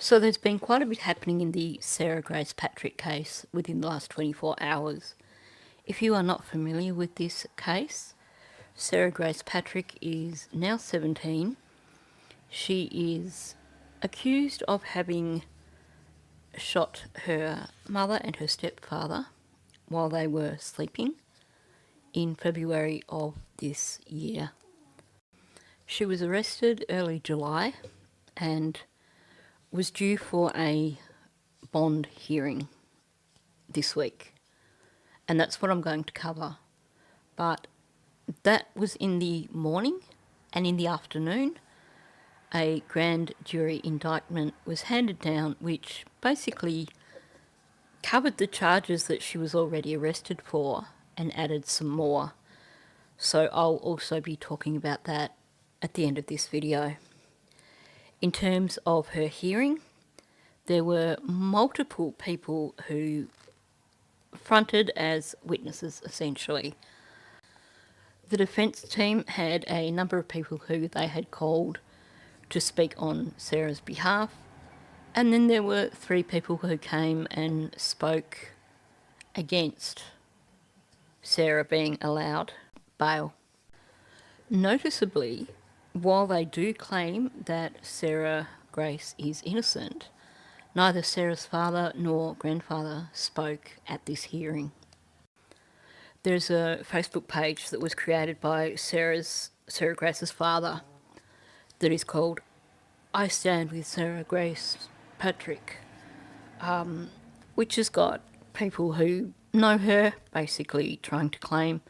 So there's been quite a bit happening in the Sarah Grace Patrick case within the last 24 hours. If you are not familiar with this case, Sarah Grace Patrick is now 17. She is accused of having shot her mother and her stepfather while they were sleeping in February of this year. She was arrested early July and was due for a bond hearing this week, and that's what I'm going to cover. But that was in the morning, and in the afternoon a grand jury indictment was handed down which basically covered the charges that she was already arrested for and added some more. So I'll also be talking about that at the end of this video. In terms of her hearing, there were multiple people who fronted as witnesses, essentially. The defence team had a number of people who they had called to speak on Sarah's behalf, and then there were 3 people who came and spoke against Sarah being allowed bail. Noticeably, while they do claim that Sarah Grace is innocent, neither Sarah's father nor grandfather spoke at this hearing. There's a Facebook page that was created by Sarah Grace's father that is called I Stand With Sarah Grace Patrick, which has got people who know her basically trying to claim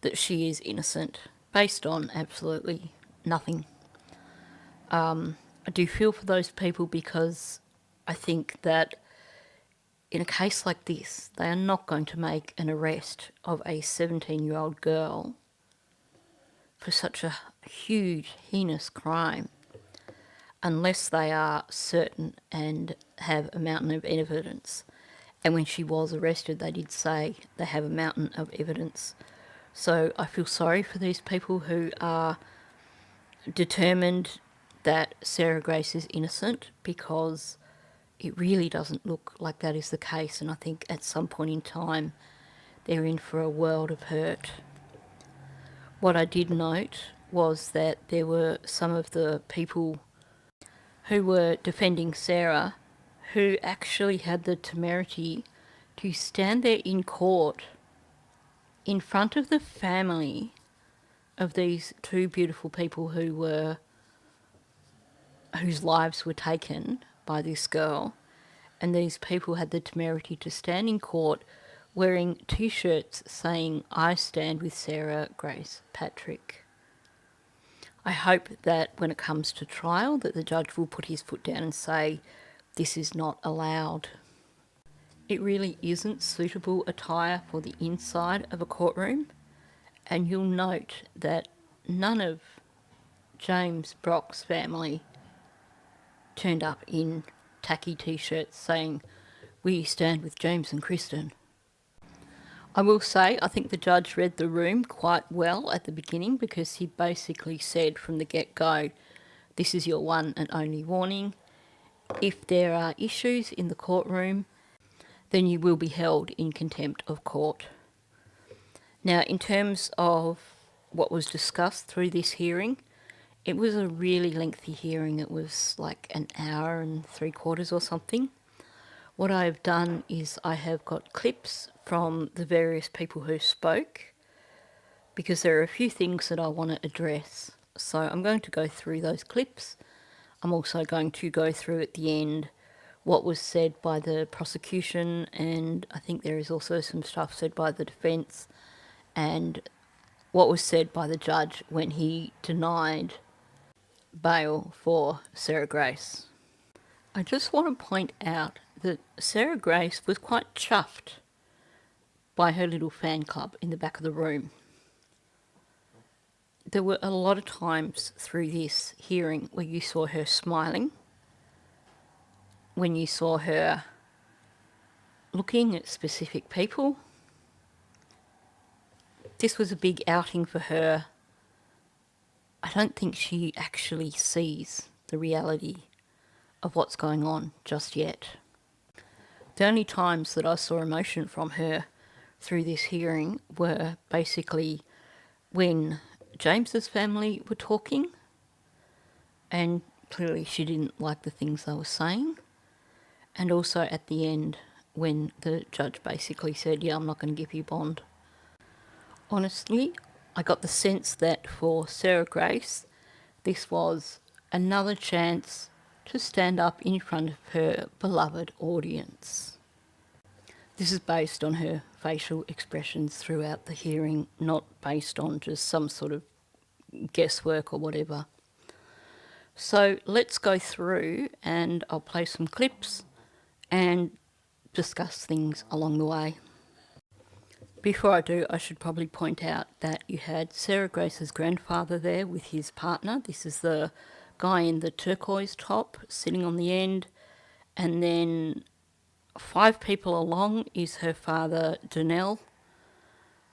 that she is innocent based on absolutely nothing. I do feel for those people because I think that in a case like this, they are not going to make an arrest of a 17-year-old girl for such a huge, heinous crime unless they are certain and have a mountain of evidence. And when she was arrested, they did say they have a mountain of evidence. So I feel sorry for these people who are determined that Sarah Grace is innocent, because it really doesn't look like that is the case, and I think at some point in time they're in for a world of hurt. What I did note was that there were some of the people who were defending Sarah who actually had the temerity to stand there in court in front of the family of these 2 beautiful people whose lives were taken by this girl, and these people had the temerity to stand in court wearing T-shirts saying, I stand with Sarah Grace Patrick. I hope that when it comes to trial that the judge will put his foot down and say, this is not allowed. It really isn't suitable attire for the inside of a courtroom, and you'll note that none of James Brock's family turned up in tacky T-shirts saying, we stand with James and Kristin. I will say I think the judge read the room quite well at the beginning, because he basically said from the get-go, this is your one and only warning. If there are issues in the courtroom, then you will be held in contempt of court. Now, in terms of what was discussed through this hearing, it was a really lengthy hearing. It was like an hour and 3/4 or something. What I have done is I have got clips from the various people who spoke, because there are a few things that I want to address. So I'm going to go through those clips. I'm also going to go through at the end what was said by the prosecution, and I think there is also some stuff said by the defence, and what was said by the judge when he denied bail for Sarah Grace. I just want to point out that Sarah Grace was quite chuffed by her little fan club in the back of the room. There were a lot of times through this hearing where you saw her smiling, when you saw her looking at specific people. This was a big outing for her. I don't think she actually sees the reality of what's going on just yet. The only times that I saw emotion from her through this hearing were basically when James's family were talking, and clearly she didn't like the things they were saying, and also at the end when the judge basically said, yeah, I'm not going to give you bond. Honestly, I got the sense that for Sarah Grace, this was another chance to stand up in front of her beloved audience. This is based on her facial expressions throughout the hearing, not based on just some sort of guesswork or whatever. So let's go through and I'll play some clips and discuss things along the way. Before I do, I should probably point out that you had Sarah Grace's grandfather there with his partner. This is the guy in the turquoise top sitting on the end. And then 5 people along is her father, Danelle.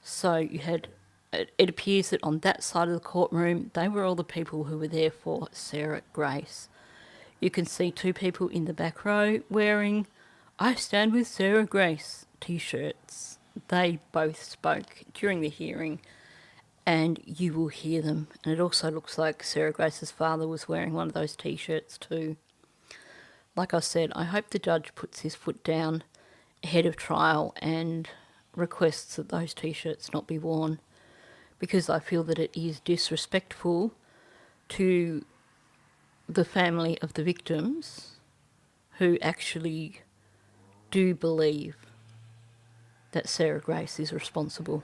So you had, it appears that on that side of the courtroom, they were all the people who were there for Sarah Grace. You can see 2 people in the back row wearing I Stand With Sarah Grace t-shirts. They both spoke during the hearing and you will hear them. And it also looks like Sarah Grace's father was wearing one of those t-shirts too. Like I said, I hope the judge puts his foot down ahead of trial and requests that those t-shirts not be worn, because I feel that it is disrespectful to the family of the victims who actually do believe that Sarah Grace is responsible.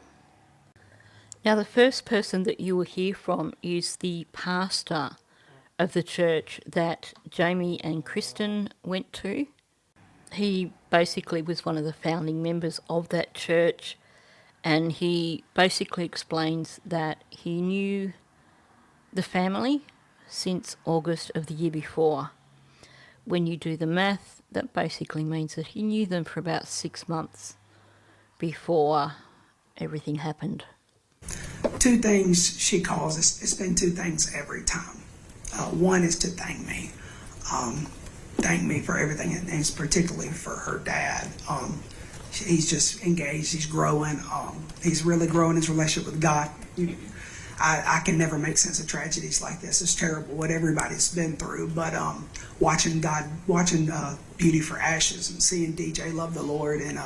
Now, the first person that you will hear from is the pastor of the church that Jamie and Kristin went to. He basically was one of the founding members of that church, and he basically explains that he knew the family since August of the year before. When you do the math, that basically means that he knew them for about 6 months before everything happened. 2 things she calls us. It's been 2 things every time. One is to thank me. Thank me for everything, and it's particularly for her dad. He's just engaged. He's growing. He's really growing his relationship with God. I can never make sense of tragedies like this. It's terrible what everybody's been through, but watching Beauty for Ashes and seeing DJ love the Lord and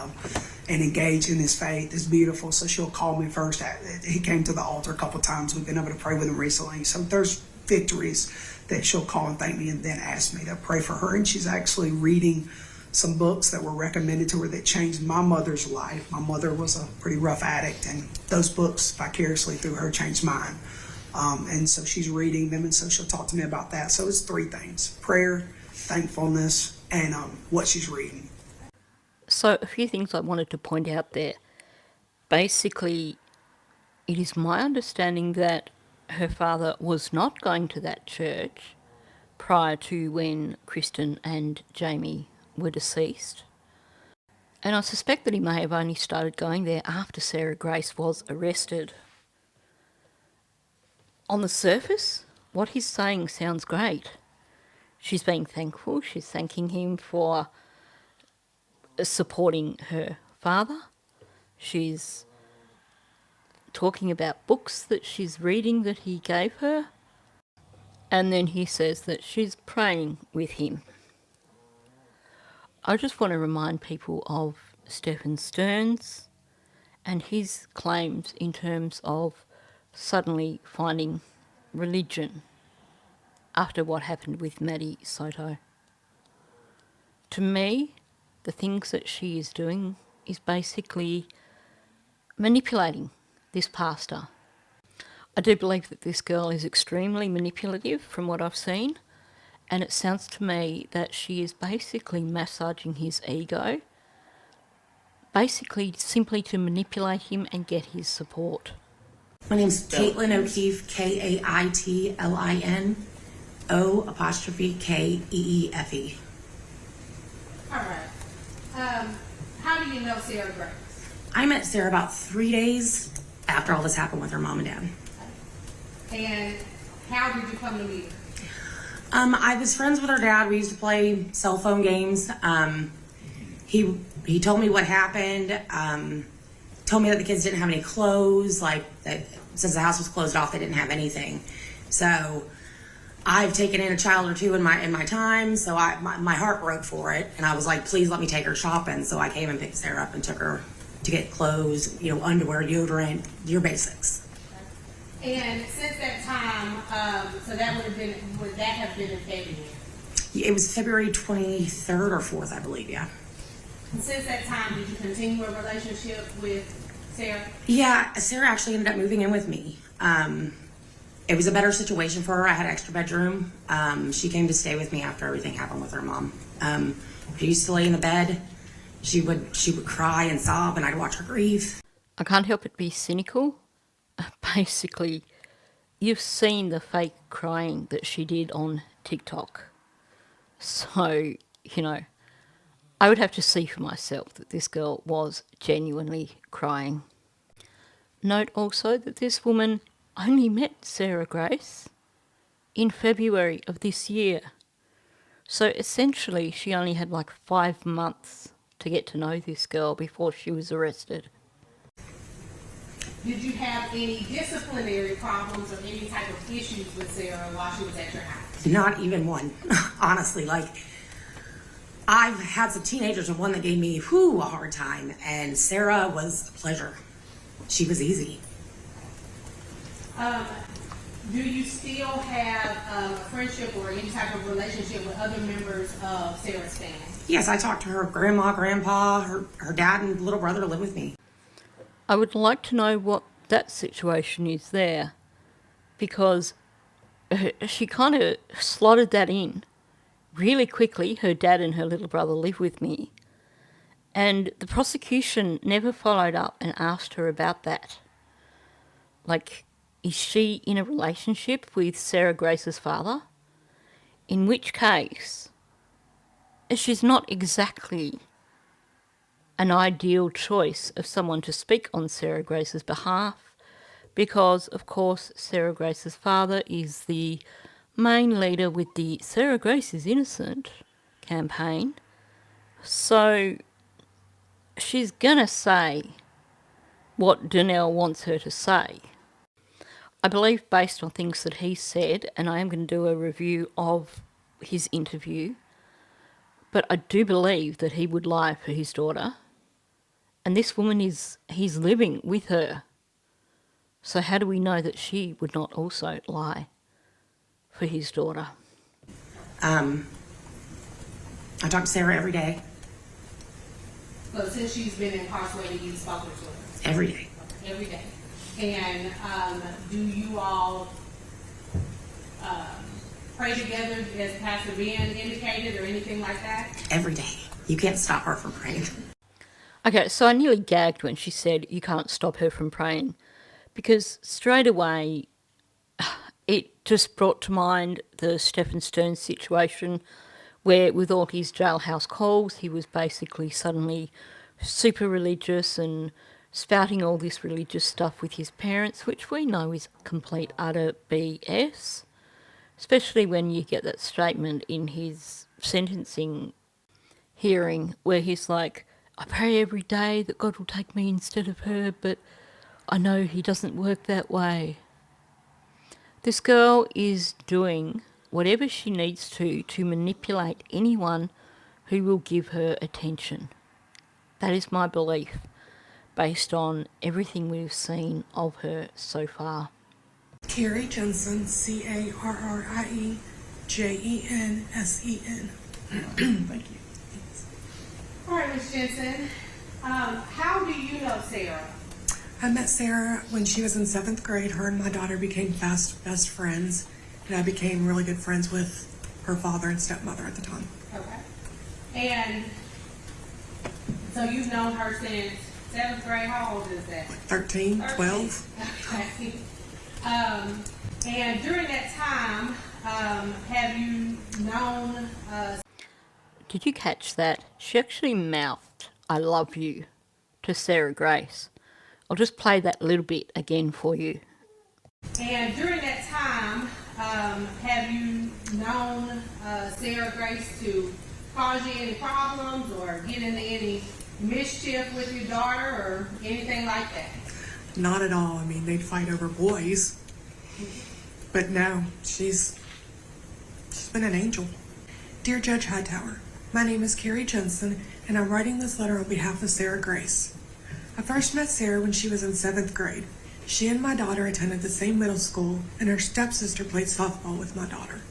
engage in his faith is beautiful. So she'll call me first. He came to the altar a couple times. We've been able to pray with him recently. So there's victories that she'll call and thank me and then ask me to pray for her. And she's actually reading some books that were recommended to her that changed my mother's life. My mother was a pretty rough addict, and those books vicariously through her changed mine. And so she's reading them, and so she'll talk to me about that. So it's 3 things: prayer, thankfulness, and what she's reading. So a few things I wanted to point out there. Basically, it is my understanding that her father was not going to that church prior to when Kristin and Jamie were deceased. And I suspect that he may have only started going there after Sarah Grace was arrested. On the surface, what he's saying sounds great. She's being thankful. She's thanking him for supporting her father. She's talking about books that she's reading that he gave her. And then he says that she's praying with him. I just want to remind people of Stephen Stearns and his claims in terms of suddenly finding religion after what happened with Maddie Soto. To me, the things that she is doing is basically manipulating this pastor. I do believe that this girl is extremely manipulative from what I've seen, and it sounds to me that she is basically massaging his ego, basically simply to manipulate him and get his support. My name's Caitlin O'Keefe, Kaitlin O''Keefe. All right. How do you know Sarah Grace? I met Sarah about 3 days after all this happened with her mom and dad. And how did you come to meet I was friends with her dad. We used to play cell phone games. He told me what happened. Told me that the kids didn't have any clothes. Like that, since the house was closed off, they didn't have anything. So I've taken in a child or two in my time. So my heart broke for it, and I was like, please let me take her shopping. So I came and picked Sarah up and took her to get clothes, underwear, deodorant, your basics. And since that time, so that would that have been in February? It was February 23rd or 4th, I believe, yeah. And since that time, did you continue a relationship with Sarah? Yeah, Sarah actually ended up moving in with me. It was a better situation for her. I had an extra bedroom. She came to stay with me after everything happened with her mom. She used to lay in the bed. She would cry and sob, and I'd watch her grieve. I can't help but be cynical. Basically, you've seen the fake crying that she did on TikTok. So, I would have to see for myself that this girl was genuinely crying. Note also that this woman only met Sarah Grace in February of this year. So essentially she only had like 5 months to get to know this girl before she was arrested. Did you have any disciplinary problems or any type of issues with Sarah while she was at your house? Not even one, honestly. Like, I've had some teenagers and one that gave me a hard time, and Sarah was a pleasure. She was easy. Do you still have a friendship or any type of relationship with other members of Sarah's family? Yes, I talked to her grandma, grandpa, her dad and little brother live with me. I would like to know what that situation is there, because she kind of slotted that in really quickly. Her dad and her little brother live with me, and the prosecution never followed up and asked her about that. Like, is she in a relationship with Sarah Grace's father? In which case, she's not exactly an ideal choice of someone to speak on Sarah Grace's behalf, because, of course, Sarah Grace's father is the main leader with the Sarah Grace is Innocent campaign. So she's going to say what Donnell wants her to say. I believe, based on things that he said, and I am going to do a review of his interview, but I do believe that he would lie for his daughter. And this woman he's living with her. So how do we know that she would not also lie for his daughter? I talk to Sarah every day. But since she's been incarcerated, you've spoken to her? Every day. Every day. And do you all pray together as Pastor Ben indicated or anything like that? Every day. You can't stop her from praying. Okay, so I nearly gagged when she said you can't stop her from praying, because straight away it just brought to mind the Stephen Stern situation where with all his jailhouse calls he was basically suddenly super religious and spouting all this religious stuff with his parents, which we know is complete utter BS, especially when you get that statement in his sentencing hearing where he's like, I pray every day that God will take me instead of her, but I know he doesn't work that way. This girl is doing whatever she needs to manipulate anyone who will give her attention. That is my belief, based on everything we've seen of her so far. Carrie Jensen, CarrieJensen. Thank you. All right, Ms. Jensen, how do you know Sarah? I met Sarah when she was in 7th grade. Her and my daughter became fast best friends, and I became really good friends with her father and stepmother at the time. Okay. And so you've known her since 7th grade. How old is that? 13, 12. Okay. And during that time, have you known Did you catch that? She actually mouthed, I love you, to Sarah Grace. I'll just play that little bit again for you. And during that time, have you known Sarah Grace to cause you any problems or get into any mischief with your daughter or anything like that? Not at all. I mean, they'd fight over boys. But no, she's been an angel. Dear Judge Hightower, my name is Carrie Jensen, and I'm writing this letter on behalf of Sarah Grace. I first met Sarah when she was in 7th grade. She and my daughter attended the same middle school, and her stepsister played softball with my daughter.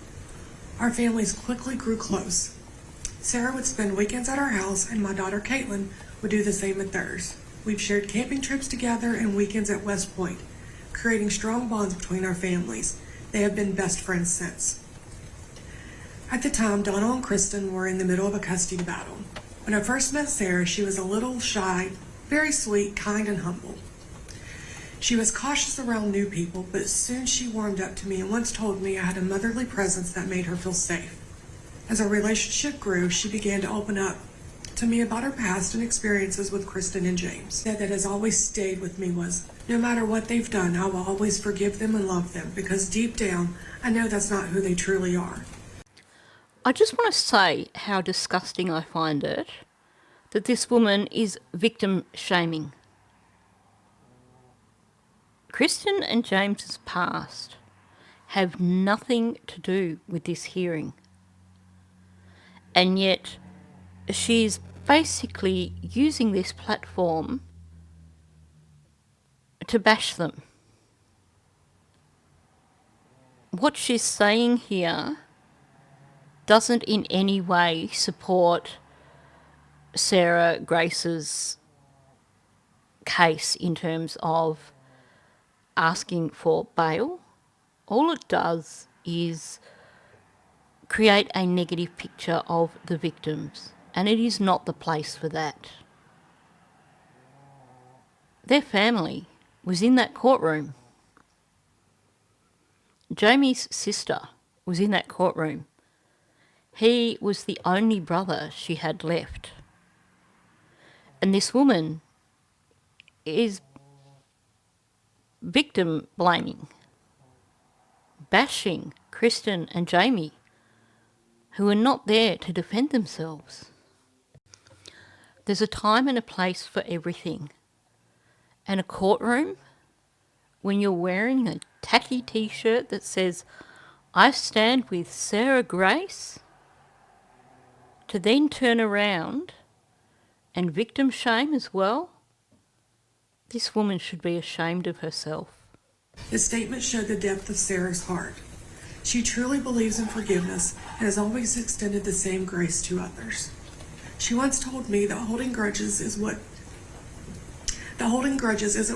Our families quickly grew close. Sarah would spend weekends at our house, and my daughter Caitlin would do the same at theirs. We've shared camping trips together and weekends at West Point, creating strong bonds between our families. They have been best friends since. At the time, Donna and Kristin were in the middle of a custody battle. When I first met Sarah, she was a little shy, very sweet, kind, and humble. She was cautious around new people, but soon she warmed up to me and once told me I had a motherly presence that made her feel safe. As our relationship grew, she began to open up to me about her past and experiences with Kristin and James. That has always stayed with me was, no matter what they've done, I will always forgive them and love them, because deep down, I know that's not who they truly are. I just want to say how disgusting I find it that this woman is victim shaming. Kristin and James's past have nothing to do with this hearing. And yet she's basically using this platform to bash them. What she's saying here doesn't in any way support Sarah Grace's case in terms of asking for bail. All it does is create a negative picture of the victims, and it is not the place for that. Their family was in that courtroom. Jamie's sister was in that courtroom. He was the only brother she had left. And this woman is victim blaming, bashing Kristin and Jamie, who are not there to defend themselves. There's a time and a place for everything. And a courtroom, when you're wearing a tacky t-shirt that says, "I stand with Sarah Grace," to then turn around and victim shame as well, this woman should be ashamed of herself. The statement showed the depth of Sarah's heart. She truly believes in forgiveness and has always extended the same grace to others. She once told me that holding grudges isn't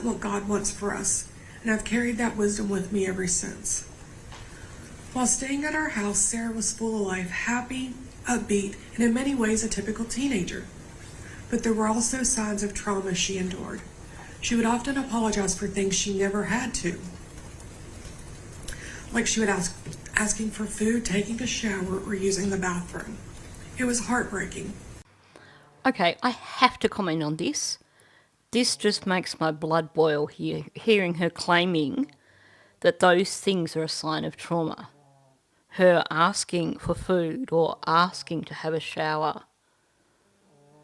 what God wants for us, and I've carried that wisdom with me ever since. While staying at our house, Sarah was full of life, happy, upbeat, and in many ways a typical teenager. But there were also signs of trauma she endured. She would often apologize for things she never had to. Like she would asking for food, taking a shower, or using the bathroom. It was heartbreaking. Okay, I have to comment on this. This just makes my blood boil here, hearing her claiming that those things are a sign of trauma. Her asking for food or asking to have a shower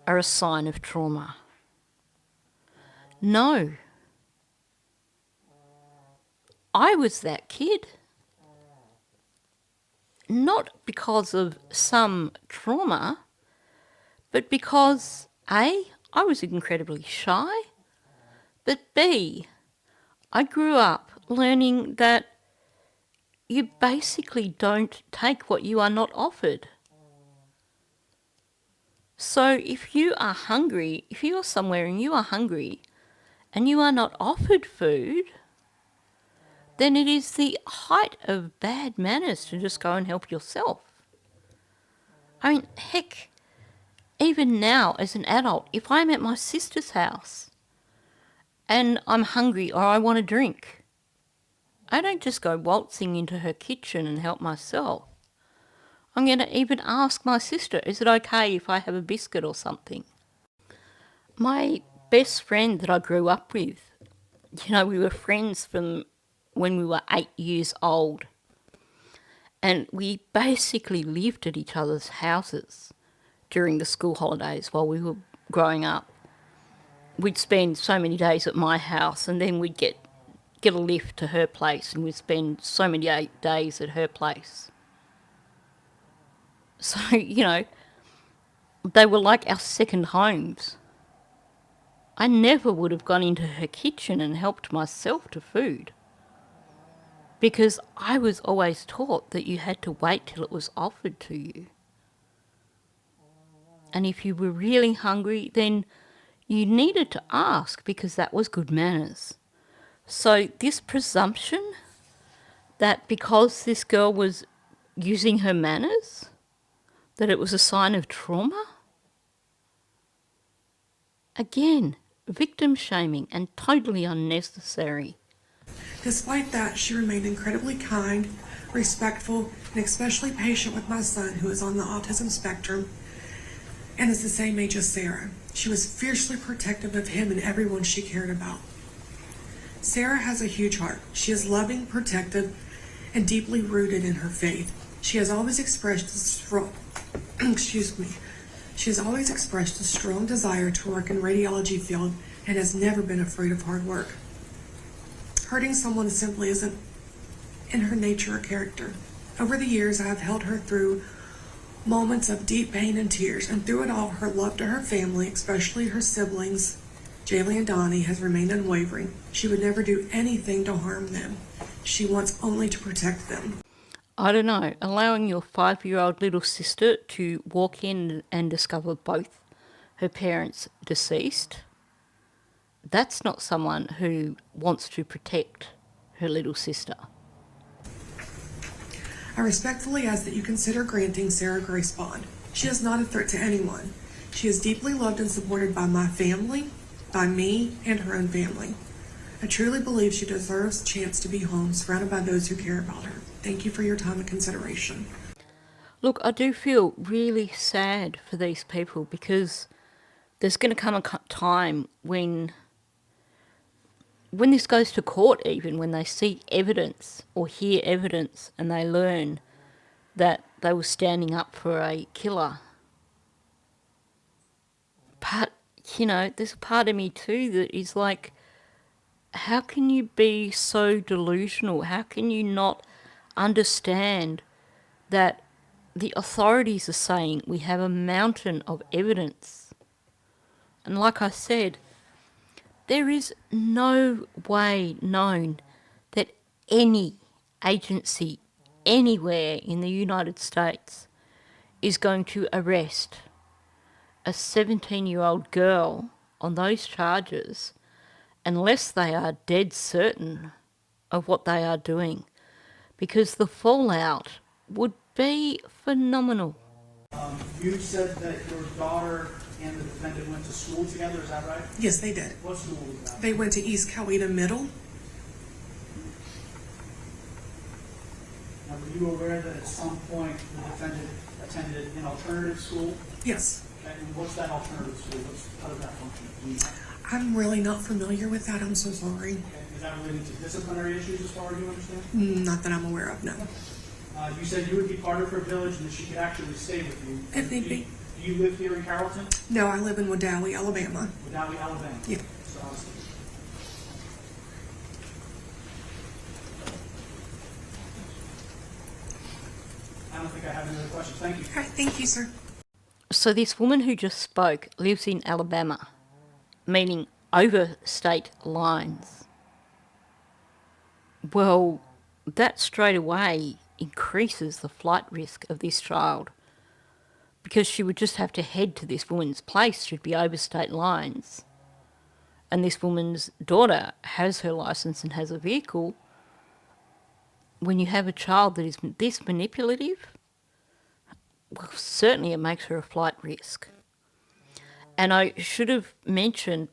are a sign of trauma. No. I was that kid. Not because of some trauma, but because A, I was incredibly shy, but B, I grew up learning that you basically don't take what you are not offered. So if you are hungry, if you are somewhere and you are hungry and you are not offered food, then it is the height of bad manners to just go and help yourself. I mean, heck, even now as an adult, if I'm at my sister's house and I'm hungry or I want a drink, I don't just go waltzing into her kitchen and help myself. I'm going to even ask my sister, is it okay if I have a biscuit or something? My best friend that I grew up with, we were friends from when we were 8 years old. And we basically lived at each other's houses during the school holidays while we were growing up. We'd spend so many days at my house, and then we'd get a lift to her place, and we'd spend so many days at her place. So, they were like our second homes. I never would have gone into her kitchen and helped myself to food, because I was always taught that you had to wait till it was offered to you. And if you were really hungry, then you needed to ask, because that was good manners. So this presumption that because this girl was using her manners, that it was a sign of trauma? Again, victim shaming and totally unnecessary. Despite that, she remained incredibly kind, respectful, and especially patient with my son, who is on the autism spectrum and is the same age as Sarah. She was fiercely protective of him and everyone she cared about. Sarah has a huge heart. She is loving, protective, and deeply rooted in her faith. She has always expressed a strong, She has always expressed a strong desire to work in the radiology field and has never been afraid of hard work. Hurting someone simply isn't in her nature or character. Over the years, I have held her through moments of deep pain and tears, and through it all, her love to her family, especially her siblings, Jaylee and Donnie, has remained unwavering. She would never do anything to harm them. She wants only to protect them. I don't know, allowing your 5-year-old little sister to walk in and discover both her parents deceased, that's not someone who wants to protect her little sister. I respectfully ask that you consider granting Sarah Grace bond. She is not a threat to anyone. She is deeply loved and supported by my family, by me, and her own family. I truly believe she deserves a chance to be home, surrounded by those who care about her. Thank you for your time and consideration. Look, I do feel really sad for these people, because there's going to come a time when this goes to court, even when they see evidence or hear evidence and they learn that they were standing up for a killer. But, there's a part of me too that is like, how can you be so delusional? How can you not understand that the authorities are saying we have a mountain of evidence? And like I said, there is no way known that any agency anywhere in the United States is going to arrest a 17-year-old girl on those charges unless they are dead certain of what they are doing, because the fallout would be phenomenal. You said that your daughter and the defendant went to school together, is that right? Yes, they did. What school was that? They went to East Coweta Middle. Now, were you aware that at some point the defendant attended an alternative school? Yes. Okay, and what's that alternative school? How does that function? Do you know? I'm really not familiar with that. I'm so sorry. Okay, is that related to disciplinary issues as far as you understand? Not that I'm aware of, no. You said you would be part of her village and that she could actually stay with you. If need be. Do you live here in Carrollton? No, I live in Wadowee, Alabama. Wadowee, Alabama? Yeah. So I don't think I have any other questions. Thank you. All right, thank you, sir. So this woman who just spoke lives in Alabama, meaning over state lines. Well, that straight away increases the flight risk of this child, because she would just have to head to this woman's place, should be over state lines. And this woman's daughter has her license and has a vehicle. When you have a child that is this manipulative, well, certainly it makes her a flight risk. And I should have mentioned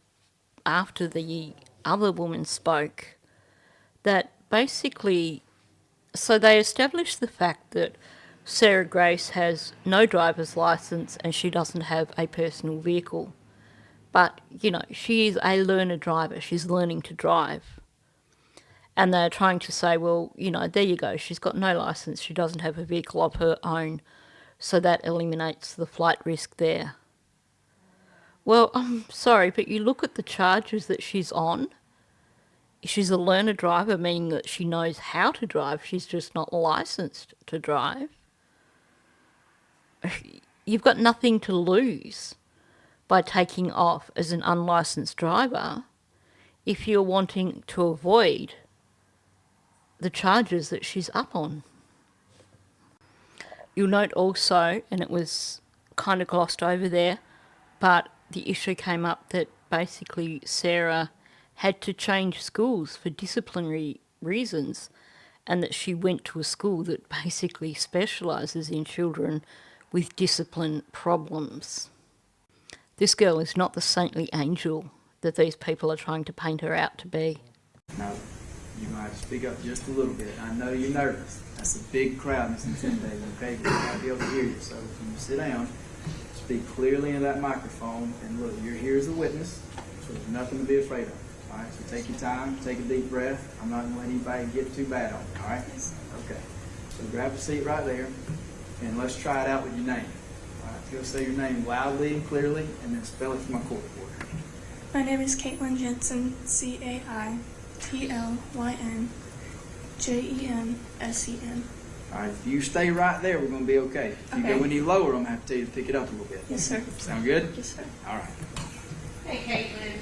after the other woman spoke that basically, so they established the fact that Sarah Grace has no driver's license and she doesn't have a personal vehicle. But, she is a learner driver. She's learning to drive. And they're trying to say, well, you know, there you go. She's got no licence. She doesn't have a vehicle of her own. So that eliminates the flight risk there. Well, I'm sorry, but you look at the charges that she's on. She's a learner driver, meaning that she knows how to drive. She's just not licensed to drive. You've got nothing to lose by taking off as an unlicensed driver if you're wanting to avoid the charges that she's up on. You'll note also, and it was kind of glossed over there, but the issue came up that basically Sarah had to change schools for disciplinary reasons, and that she went to a school that basically specialises in children with discipline problems. This girl is not the saintly angel that these people are trying to paint her out to be. No, you might speak up just a little bit. I know you're nervous. That's a big crowd, Miss Intimidating, okay? We might be able to hear you. So when you sit down, speak clearly into that microphone, and look, you're here as a witness, so there's nothing to be afraid of. All right, so take your time, take a deep breath. I'm not going to let anybody get too bad on you, all right? Okay. So grab a seat right there, and let's try it out with your name. All right, you'll say your name loudly and clearly, and then spell it for my court reporter. My name is Caitlin Jensen, CAITLYNJENSEN. All right, if you stay right there, we're going to be okay. If you Okay. go any lower, I'm going to have to tell you to pick it up a little bit. Yes, sir. Sound good? Yes, sir. All right. Hey, Caitlin,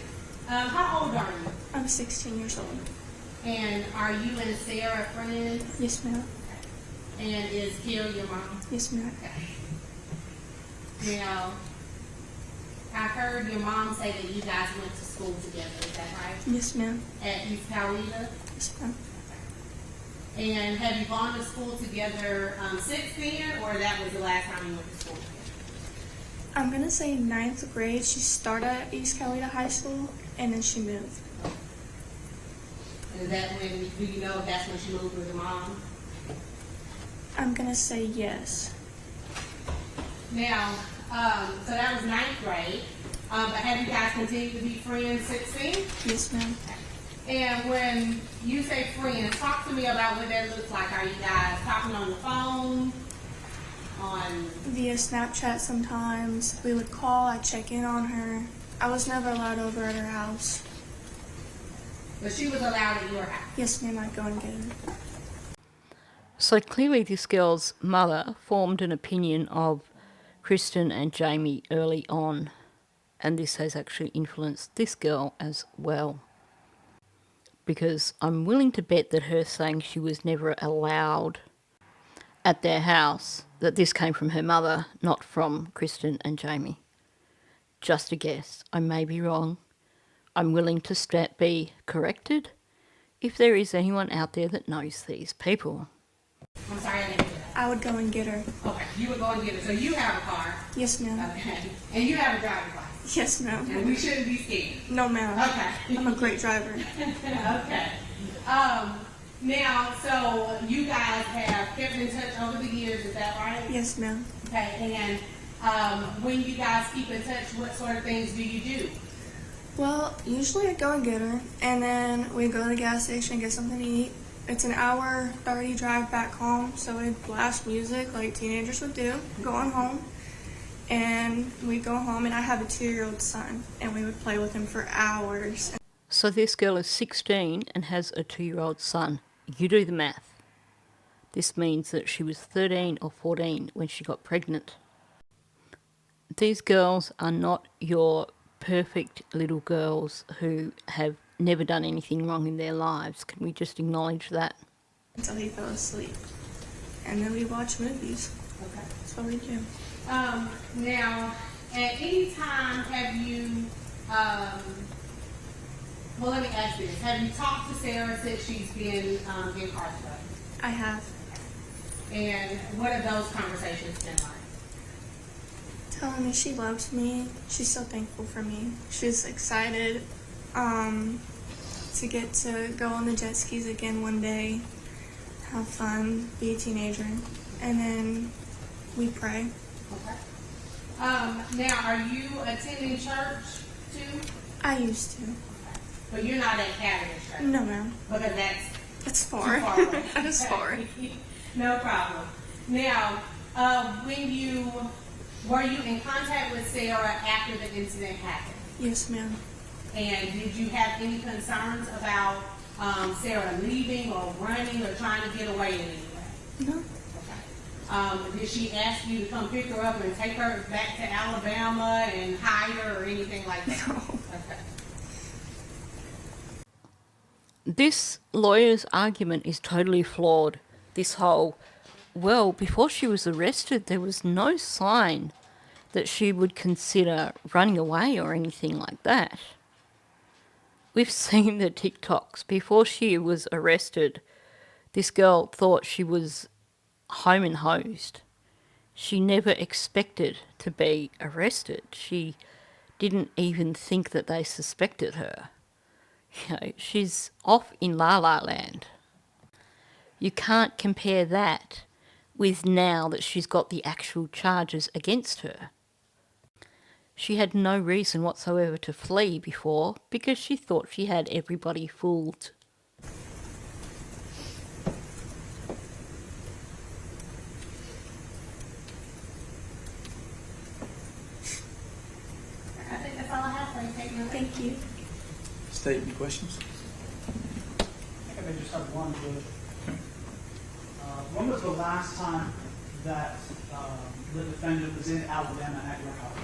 how old are you? I'm 16 years old. And are you and Sarah friends? Yes, ma'am. And is Carrie your mom? Yes, ma'am. Now, I heard your mom say that you guys went to school together. Is that right? Yes, ma'am. At East Coweta? Yes, ma'am. And have you gone to school together since then, or that was the last time you went to school together? I'm going to say 9th grade. She started at East Coweta High School, and then she moved. Is that when, do you know if that's when she moved with your mom? I'm going to say yes. Now, so that was 9th grade, but have you guys continued to be friends since then? Yes, ma'am. And when you say friends, talk to me about what that looks like. Are you guys talking on the phone? Via Snapchat sometimes. We would call. I'd check in on her. I was never allowed over at her house. But she was allowed at your house. Yes, ma'am. I'd go and get her. So clearly this girl's mother formed an opinion of Kristin and Jamie early on, and this has actually influenced this girl as well. Because I'm willing to bet that her saying she was never allowed at their house, that this came from her mother, not from Kristin and Jamie. Just a guess. I may be wrong. I'm willing to be corrected if there is anyone out there that knows these people. I'm sorry, I didn't hear that. I would go and get her. Okay, you would go and get her. So you have a car. Yes, ma'am. Okay. And you have a driver's license. Yes, ma'am. And we shouldn't be scared. No, ma'am. Okay. I'm a great driver. Okay. Now, so you guys have kept in touch over the years, is that right? Yes, ma'am. Okay, and when you guys keep in touch, what sort of things do you do? Well, usually I go and get her, and then we go to the gas station and get something to eat. It's an hour 30 drive back home, so we blast music like teenagers would do, going home. And we go home, and I have a 2-year-old son, and we would play with him for hours. So this girl is 16 and has a 2-year-old son. You do the math. This means that she was 13 or 14 when she got pregnant. These girls are not your perfect little girls who have never done anything wrong in their lives. Can we just acknowledge that? Until he fell asleep. And then we watch movies. Okay. That's what we do. Now, at any time have you, well, let me ask this. Have you talked to Sarah since she's been incarcerated? I have. And what have those conversations been like? Telling me she loves me. She's so thankful for me. She's excited to get to go on the jet skis again one day, have fun, be a teenager, and then we pray. Okay. Now, are you attending church too? I used to. But you're not at Catholic church? No, ma'am. Because that's It's far. Too far away. It's far. No problem. Now, were you in contact with Sarah after the incident happened? Yes, ma'am. And did you have any concerns about Sarah leaving or running or trying to get away in any way? No. Okay. Did she ask you to come pick her up and take her back to Alabama and hide her or anything like that? No. Okay. This lawyer's argument is totally flawed. This whole, well, before she was arrested, there was no sign that she would consider running away or anything like that. We've seen the TikToks. Before she was arrested, this girl thought she was home and hosed. She never expected to be arrested. She didn't even think that they suspected her. You know, she's off in La La Land. You can't compare that with now that she's got the actual charges against her. She had no reason whatsoever to flee before because she thought she had everybody fooled. I think that's all I have for you. Take your Thank you. State, any questions? I think I may just have one, Judge. When was the last time that the defendant was in Alabama at your house?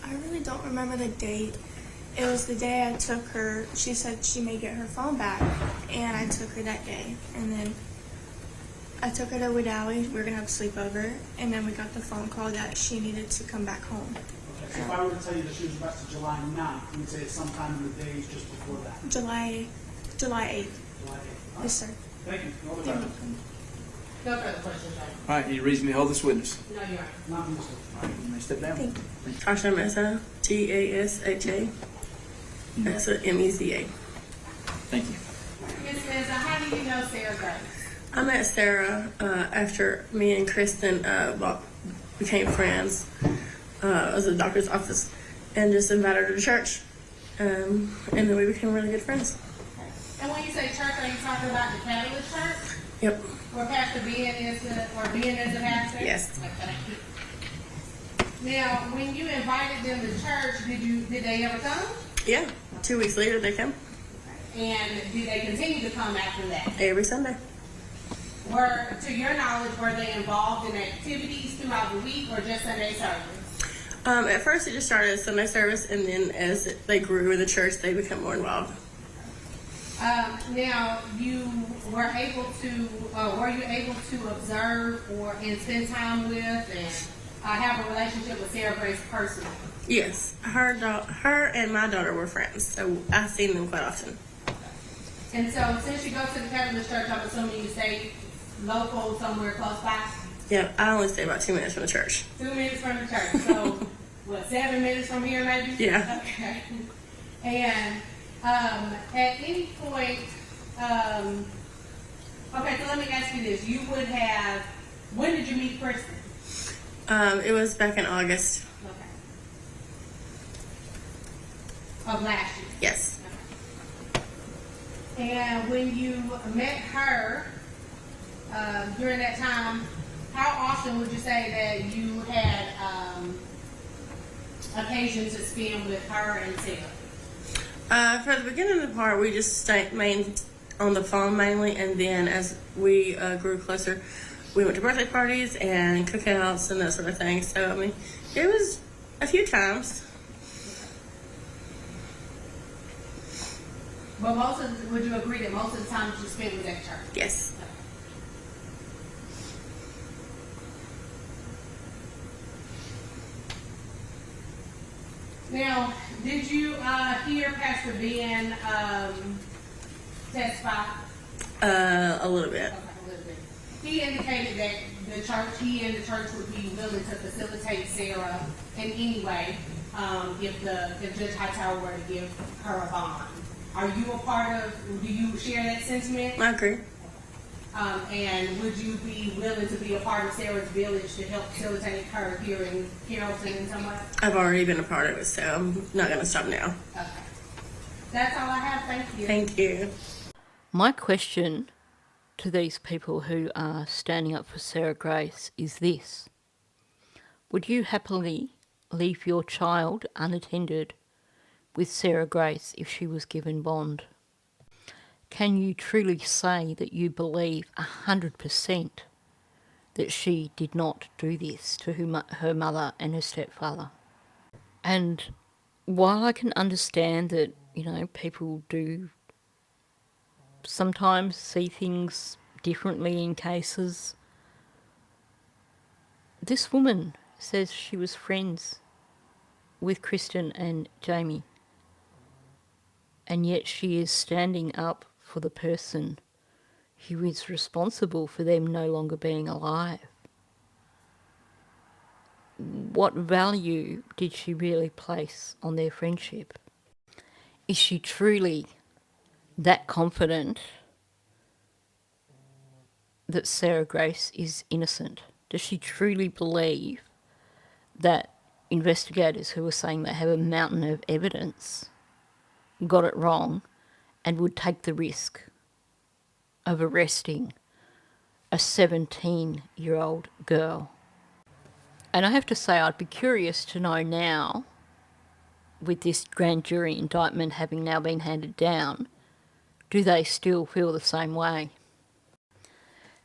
I really don't remember the date. It was the day I took her. She said she may get her phone back, and I took her that day. And then I took her to Wedowee. We were going to have a sleepover, and then we got the phone call that she needed to come back home. Okay, so if I were to tell you that she was arrested July 9th, you would say it's sometime in the days just before that. July 8th. July 8th. Yes, sir. Thank you. No other You're questions? welcome. No further questions, right? All right, any reason to hold this witness? No, you're right. Not in this one. All right, you may step down. Thank you. Tasha Mesa, Tasha, Mesa, Meza. Thank you. Ms. Meza, how do you know Sarah Grace? I met Sarah after me and Kristin became friends. I was at the doctor's office and just invited her to church. And then we became really good friends. And when you say church, are you talking about the Catalyst Church? Yep. Where Pastor Ben is the pastor? Yes. Okay. Now, when you invited them to church, did they ever come? Yeah. 2 weeks later, they come And did they continue to come after that? every Sunday. To your knowledge, were they involved in activities throughout the week or just Sunday service? At first, it just started as Sunday service, and then as they grew in the church, they became more involved. Now, were you able to observe and spend time with and have a relationship with Sarah Grace personally? Yes. Her and my daughter were friends, so I've seen them quite often. And so, since you go to the Catalyst Church, I'm assuming you stay local, somewhere close by? Yeah, I only stay about 2 minutes from the church. 2 minutes from the church. So, 7 minutes from here, maybe? Yeah. Okay. And at any point, okay, so let me ask you this. When did you meet Kristin? It was back in August. Okay. Of last year? Yes. And when you met her during that time, how often would you say that you had occasion to spend with her and Sarah? For the beginning of the part, we just stayed on the phone mainly, and then as we grew closer, we went to birthday parties and cookouts and that sort of thing. So, I mean, it was a few times. But would you agree that most of the time that you spent was at church? Yes. Now, did you hear Pastor Ben testify? A little bit. Okay, a little bit. He indicated that he and the church would be willing to facilitate Sarah in any way if Judge Hightower were to give her a bond. Are you do you share that sentiment? I agree. And would you be willing to be a part of Sarah's village to help facilitate her here in Carrollton in some way? I've already been a part of it, so I'm not going to stop now. Okay. That's all I have. Thank you. Thank you. My question to these people who are standing up for Sarah Grace is this. Would you happily leave your child unattended with Sarah Grace if she was given bond? Can you truly say that you believe 100% that she did not do this to her mother and her stepfather? And while I can understand that, people do sometimes see things differently in cases, this woman says she was friends with Kristin and Jamie, and yet she is standing up for the person who is responsible for them no longer being alive. What value did she really place on their friendship? Is she truly that confident that Sarah Grace is innocent? Does she truly believe that investigators who are saying they have a mountain of evidence got it wrong and would take the risk of arresting a 17-year-old girl? And I have to say, I'd be curious to know now, with this grand jury indictment having now been handed down, do they still feel the same way?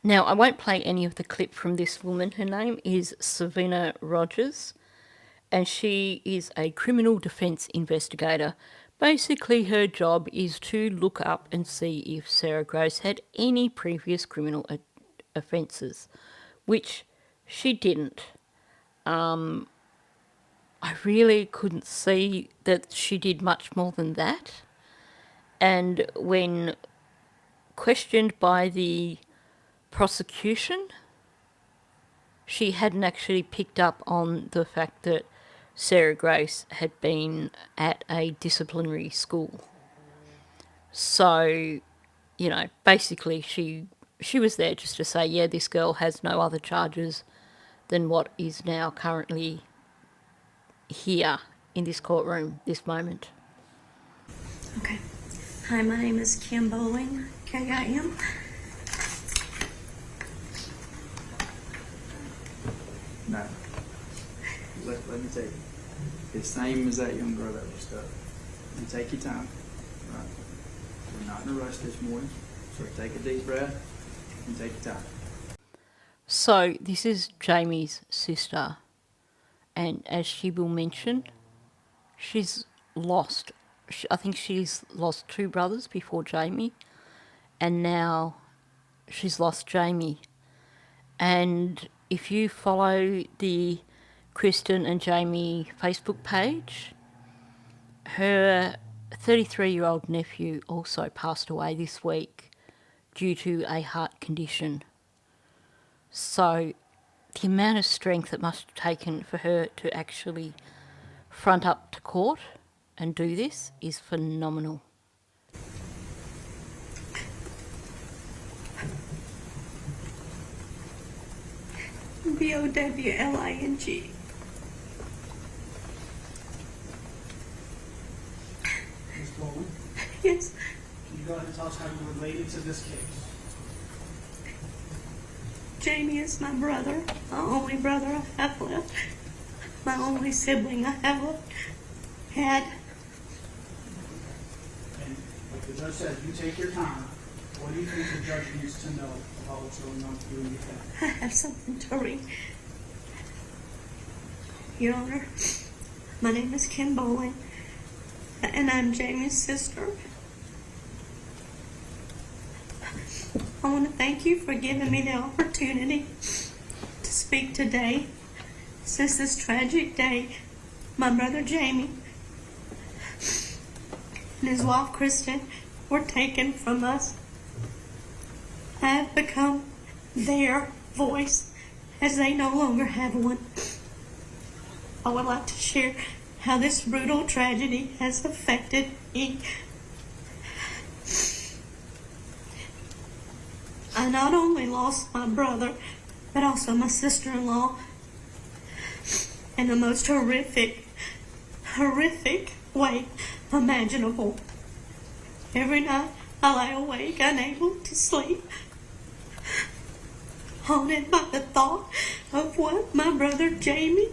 Now, I won't play any of the clip from this woman. Her name is Savina Rogers, and she is a criminal defence investigator. Basically, her job is to look up and see if Sarah Grace had any previous criminal offences, which she didn't. I really couldn't see that she did much more than that. And when questioned by the prosecution, she hadn't actually picked up on the fact that Sarah Grace had been at a disciplinary school. So, basically she was there just to say, yeah, this girl has no other charges than what is now currently here in this courtroom, this moment. Okay. Hi, my name is Kim Bowling, K-I-M. No. Let me tell you. The same as that young girl that was stuck. You take your time. Right? We're not in a rush this morning. So take a deep breath and take your time. So this is Jamie's sister. And as she will mention, she's lost. I think she's lost 2 brothers before Jamie. And now she's lost Jamie. And if you follow the Kristin and Jamie Facebook page, her 33-year-old nephew also passed away this week due to a heart condition. So the amount of strength it must have taken for her to actually front up to court and do this is phenomenal. B-O-W-L-I-N-G. Ms. Bowman, Yes. can you go ahead and tell us how you're related to this case? Jamie is my brother, my only brother I have left, my only sibling I have had. And like the judge said, you take your time. What do you think the judge needs to know about what's going on with you and your family? I have something to read. Your Honor, my name is Kim Bowling, and I'm Jamie's sister. I want to thank you for giving me the opportunity to speak today. Since this tragic day, my brother Jamie and his wife Kristin were taken from us. I have become their voice as they no longer have one. I would like to share how this brutal tragedy has affected me. I not only lost my brother, but also my sister-in-law in the most horrific way imaginable. Every night I lie awake, unable to sleep, haunted by the thought of what my brother Jamie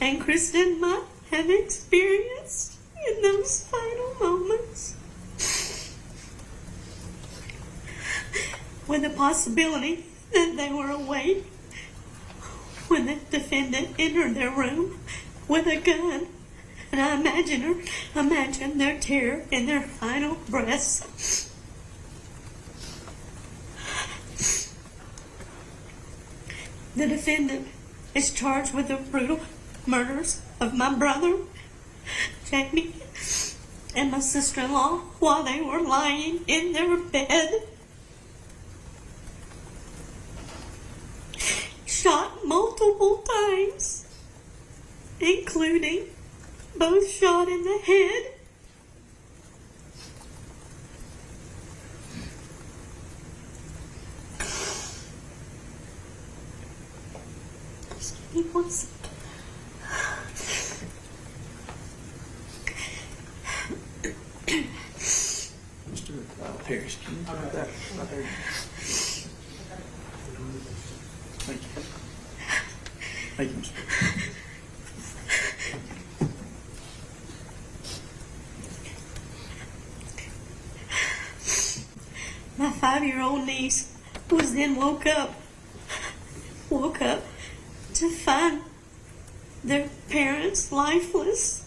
and Kristin might have experienced in those final moments. With the possibility that they were awake when the defendant entered their room with a gun, and I imagine their terror in their final breaths. The defendant is charged with the brutal murders of my brother, Jamie, and my sister-in-law while they were lying in their bed. Shot multiple times, including both shot in the head. Just give me 1 second. Mr. Parrish, can you put that right there? Thank you. Thank you, Mr. Parrish. My 5-year-old niece was then woke up to find their parents lifeless.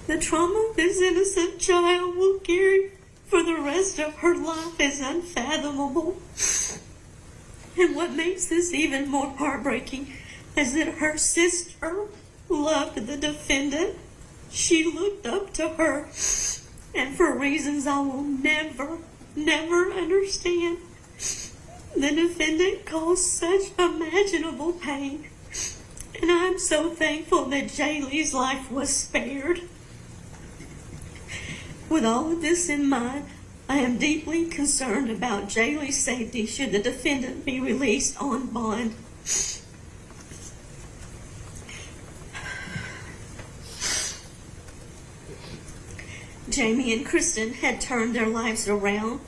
The trauma this innocent child will carry for the rest of her life is unfathomable. And what makes this even more heartbreaking is that her sister loved the defendant. She looked up to her, and for reasons I will never understand, the defendant caused such imaginable pain. And I'm so thankful that Jaylee's life was spared. With all of this in mind, I am deeply concerned about Jaylee's safety should the defendant be released on bond. Jamie and Kristin had turned their lives around.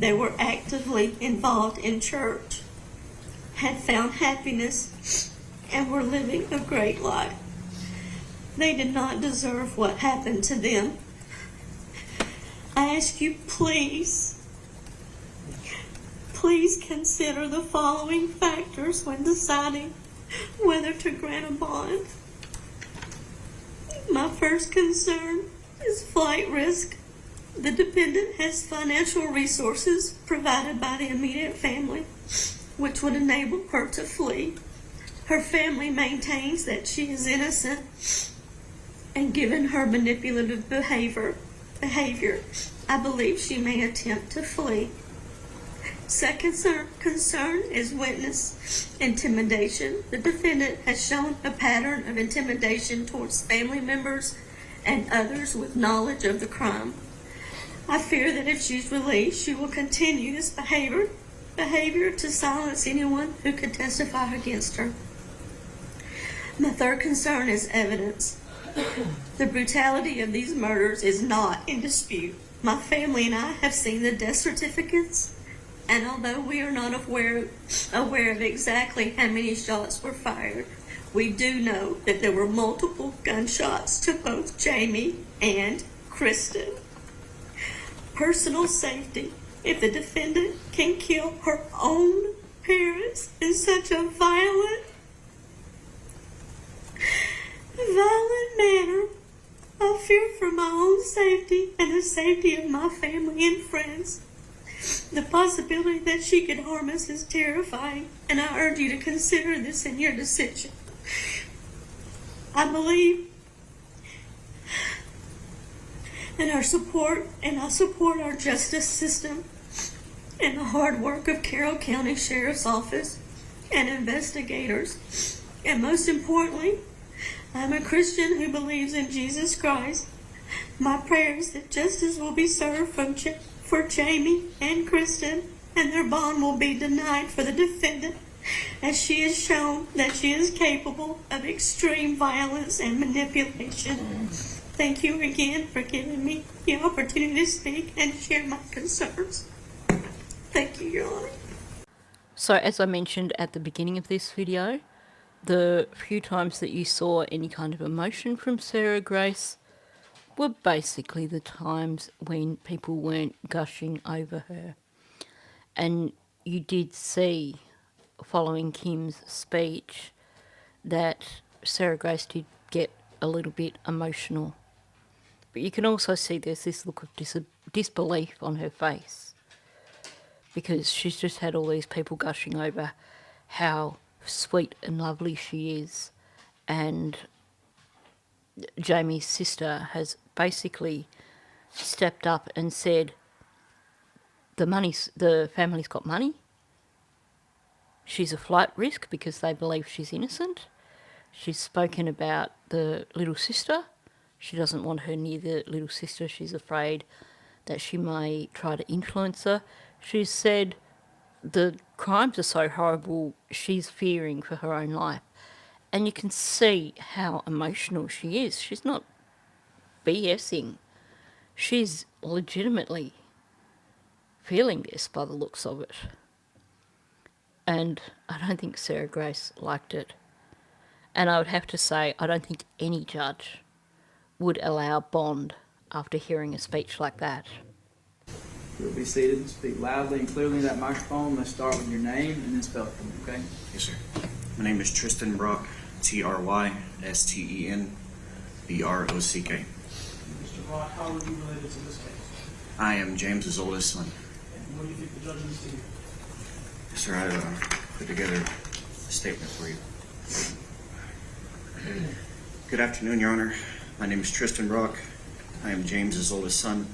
They were actively involved in church, had found happiness, and were living a great life. They did not deserve what happened to them. I ask you, please consider the following factors when deciding whether to grant a bond. My first concern is flight risk. The defendant has financial resources provided by the immediate family, which would enable her to flee. Her family maintains that she is innocent, and given her manipulative behavior, I believe she may attempt to flee. Second concern is witness intimidation. The defendant has shown a pattern of intimidation towards family members and others with knowledge of the crime. I fear that if she's released, she will continue this behavior to silence anyone who could testify against her. My third concern is evidence. The brutality of these murders is not in dispute. My family and I have seen the death certificates, and although we are not aware of exactly how many shots were fired, we do know that there were multiple gunshots to both Jamie and Kristin. Personal safety. If the defendant can kill her own parents in such a violent manner, I fear for my own safety and the safety of my family and friends. The possibility that she could harm us is terrifying, and I urge you to consider this in your decision. I believe in our support, and I support our justice system and the hard work of Carroll County Sheriff's Office and investigators. And most importantly, I'm a Christian who believes in Jesus Christ. My prayer is that justice will be served for Jamie and Kristin, and their bond will be denied for the defendant, as she has shown that she is capable of extreme violence and manipulation. Thank you again for giving me the opportunity to speak and share my concerns. Thank you, Your Honor. So as I mentioned at the beginning of this video, the few times that you saw any kind of emotion from Sarah Grace were basically the times when people weren't gushing over her. And you did see, following Kim's speech, that Sarah Grace did get a little bit emotional. But you can also see there's this look of disbelief on her face, because she's just had all these people gushing over how sweet and lovely she is. And Jamie's sister has basically stepped up and said, the family's got money. She's a flight risk because they believe she's innocent. She's spoken about the little sister. She doesn't want her near the little sister. She's afraid that she may try to influence her. She's said the crimes are so horrible, she's fearing for her own life. And you can see how emotional she is. She's not BSing. She's legitimately feeling this by the looks of it. And I don't think Sarah Grace liked it. And I would have to say, I don't think any judge would allow bond after hearing a speech like that. You'll be seated and speak loudly and clearly in that microphone. Let's start with your name and then spell it for me, okay? Yes, sir. My name is Kristin Brock, TRYSTENBROCK. Mr. Brock, how are you related to this case? I am James's oldest son. And what do you think the judge needs to hear? Yes, sir, I put together a statement for you. Good afternoon, Your Honor. My name is Kristin Brock. I am James's oldest son.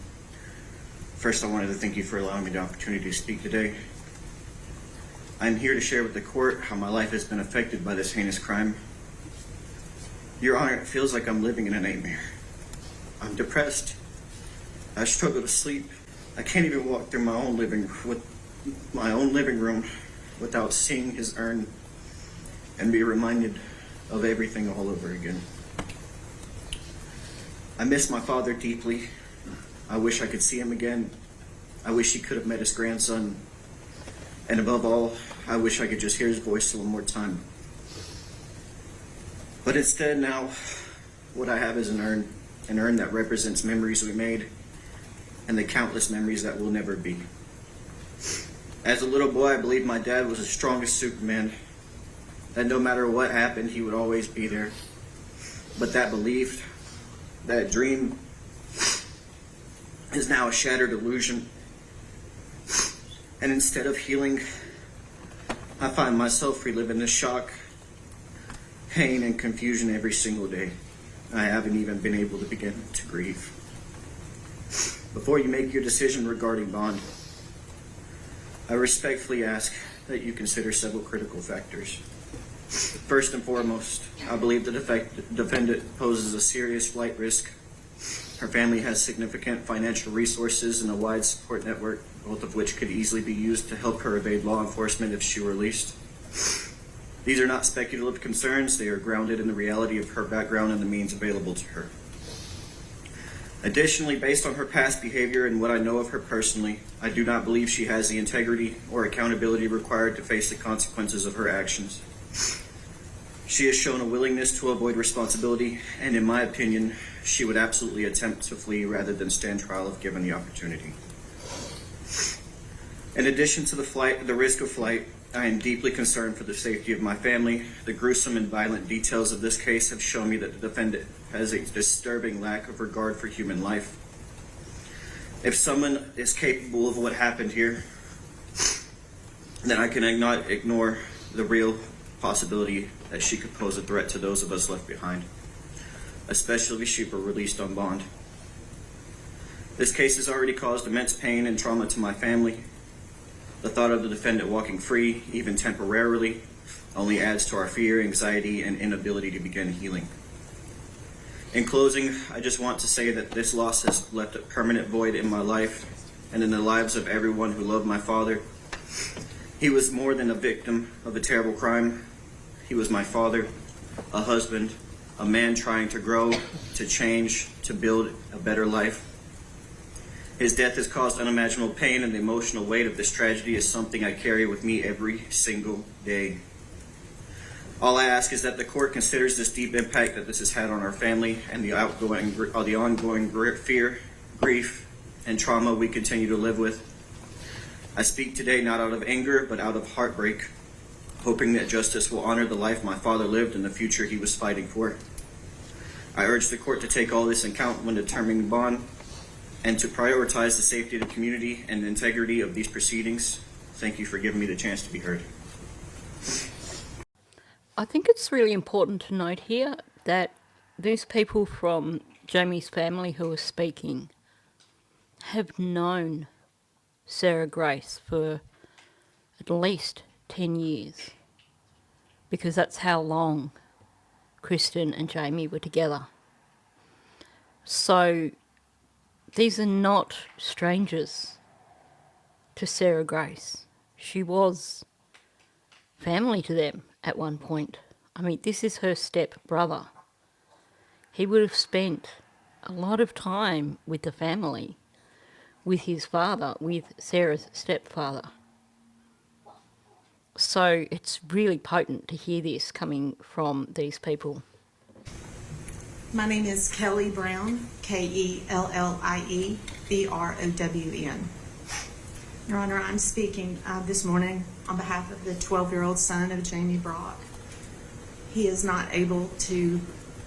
First, I wanted to thank you for allowing me the opportunity to speak today. I am here to share with the court how my life has been affected by this heinous crime. Your Honor, it feels like I'm living in a nightmare. I'm depressed. I struggle to sleep. I can't even walk through my own living room without seeing his urn and be reminded of everything all over again. I miss my father deeply. I wish I could see him again. I wish he could have met his grandson. And above all, I wish I could just hear his voice one more time. But instead now, what I have is an urn that represents memories we made and the countless memories that will never be. As a little boy, I believed my dad was the strongest Superman, that no matter what happened, he would always be there. But that belief, that dream, is now a shattered illusion. And instead of healing, I find myself reliving the shock, pain, and confusion every single day. I haven't even been able to begin to grieve. Before you make your decision regarding bond, I respectfully ask that you consider several critical factors. First and foremost, I believe the defendant poses a serious flight risk. Her family has significant financial resources and a wide support network, both of which could easily be used to help her evade law enforcement if she were released. These are not speculative concerns. They are grounded in the reality of her background and the means available to her. Additionally, based on her past behavior and what I know of her personally, I do not believe she has the integrity or accountability required to face the consequences of her actions. She has shown a willingness to avoid responsibility, and in my opinion, she would absolutely attempt to flee rather than stand trial if given the opportunity. In addition to the risk of flight, I am deeply concerned for the safety of my family. The gruesome and violent details of this case have shown me that the defendant has a disturbing lack of regard for human life. If someone is capable of what happened here, then I cannot ignore the real possibility that she could pose a threat to those of us left behind, especially if she were released on bond. This case has already caused immense pain and trauma to my family. The thought of the defendant walking free, even temporarily, only adds to our fear, anxiety, and inability to begin healing. In closing, I just want to say that this loss has left a permanent void in my life and in the lives of everyone who loved my father. He was more than a victim of a terrible crime. He was my father, a husband, a man trying to grow, to change, to build a better life. His death has caused unimaginable pain, and the emotional weight of this tragedy is something I carry with me every single day. All I ask is that the court considers this deep impact that this has had on our family and the ongoing fear, grief, and trauma we continue to live with. I speak today not out of anger, but out of heartbreak, hoping that justice will honor the life my father lived and the future he was fighting for. I urge the court to take all this in account when determining bond and to prioritize the safety of the community and the integrity of these proceedings. Thank you for giving me the chance to be heard. I think it's really important to note here that these people from Jamie's family who are speaking have known Sarah Grace for at least 10 years, because that's how long Kristin and Jamie were together. So these are not strangers to Sarah Grace. She was family to them at one point. I mean, this is her step brother. He would have spent a lot of time with the family, with his father, with Sarah's stepfather. So it's really potent to hear this coming from these people. My name is Kelly Brown, Kellie Brown. Your Honor, I'm speaking this morning on behalf of the 12-year-old son of Jaden Brock. He is not able to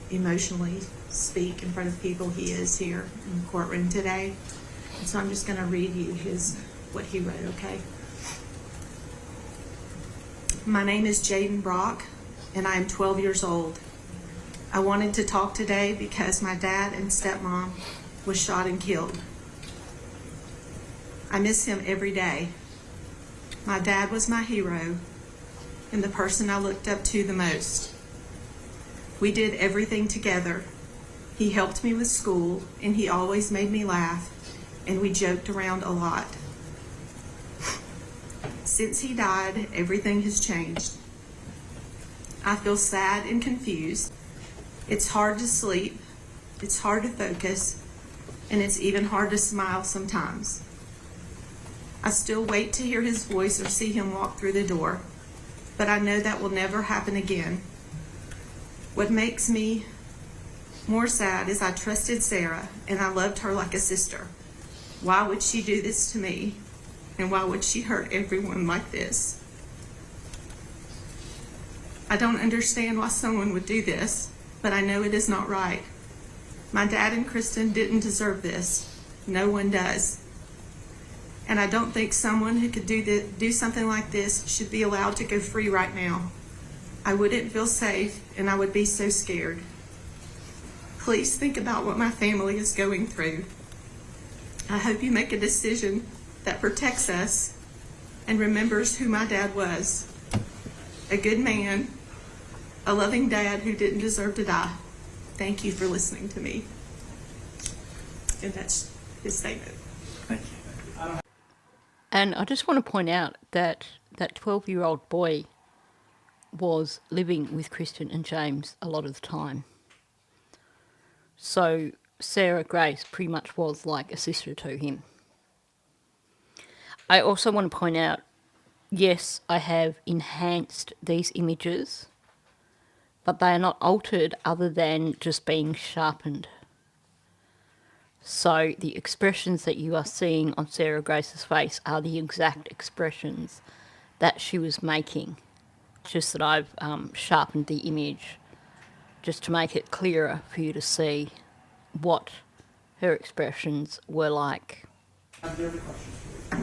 emotionally speak in front of people. He is here in the courtroom today. And so I'm just going to read you what he wrote, okay? My name is Jaden Brock, and I am 12 years old. I wanted to talk today because my dad and stepmom was shot and killed. I miss him every day. My dad was my hero and the person I looked up to the most. We did everything together. He helped me with school, and he always made me laugh, and we joked around a lot. Since he died, everything has changed. I feel sad and confused. It's hard to sleep, it's hard to focus, and it's even hard to smile sometimes. I still wait to hear his voice or see him walk through the door, but I know that will never happen again. What makes me more sad is I trusted Sarah and I loved her like a sister. Why would she do this to me? And why would she hurt everyone like this? I don't understand why someone would do this, but I know it is not right. My dad and Kristin didn't deserve this. No one does. And I don't think someone who could do something like this should be allowed to go free right now. I wouldn't feel safe, and I would be so scared. Please think about what my family is going through. I hope you make a decision that protects us and remembers who my dad was. A good man, a loving dad who didn't deserve to die. Thank you for listening to me. And that's his statement. Thank you. And I just want to point out that that 12-year-old boy was living with Kristin and James a lot of the time. So Sarah Grace pretty much was like a sister to him. I also want to point out, yes, I have enhanced these images, but they are not altered other than just being sharpened. So the expressions that you are seeing on Sarah Grace's face are the exact expressions that she was making. Just that I've sharpened the image just to make it clearer for you to see what her expressions were like. Have there any questions for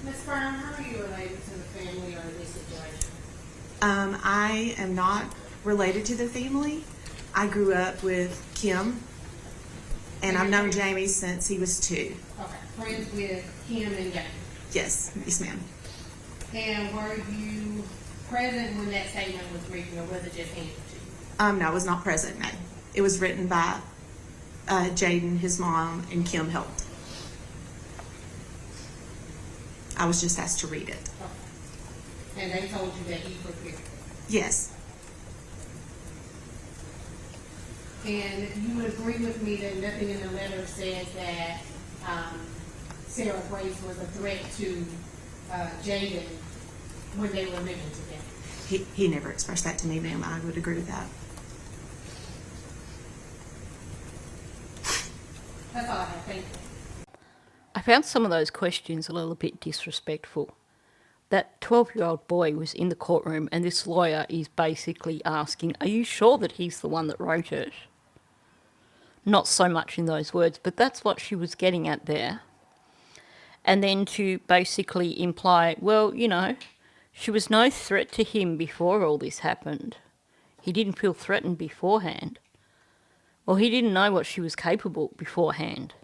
Ms. Brown, how are you related to the family or this situation? I am not related to the family. I grew up with Kim, and I've known Jamie since he was 2. Okay, friends with Kim and Jamie. Yes, yes, ma'am. And were you present when that statement was written, or was it just handed to you? No, I was not present, no. It was written by Jaden, his mom, and Kim helped. I was just asked to read it. Okay. And they told you that you prepared it? Yes. And you would agree with me that nothing in the letter says that Sarah Grace was a threat to Jaden when they were living together. He never expressed that to me, ma'am. I would agree with that. That's all I have. Thank you. I found some of those questions a little bit disrespectful. That 12-year-old boy was in the courtroom and this lawyer is basically asking, are you sure that he's the one that wrote it? Not so much in those words, but that's what she was getting at there. And then to basically imply, well, you know, she was no threat to him before all this happened. He didn't feel threatened beforehand. Well, he didn't know what she was capable beforehand.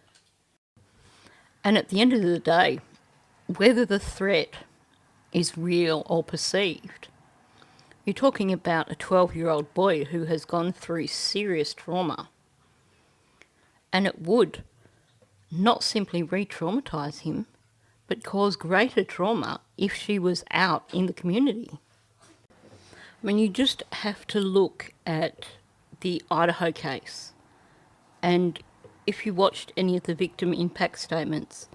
And at the end of the day, whether the threat is real or perceived, you're talking about a 12-year-old boy who has gone through serious trauma. And it would not simply re-traumatise him, but cause greater trauma if she was out in the community. I mean, you just have to look at the Idaho case. And if you watched any of the victim impact statements,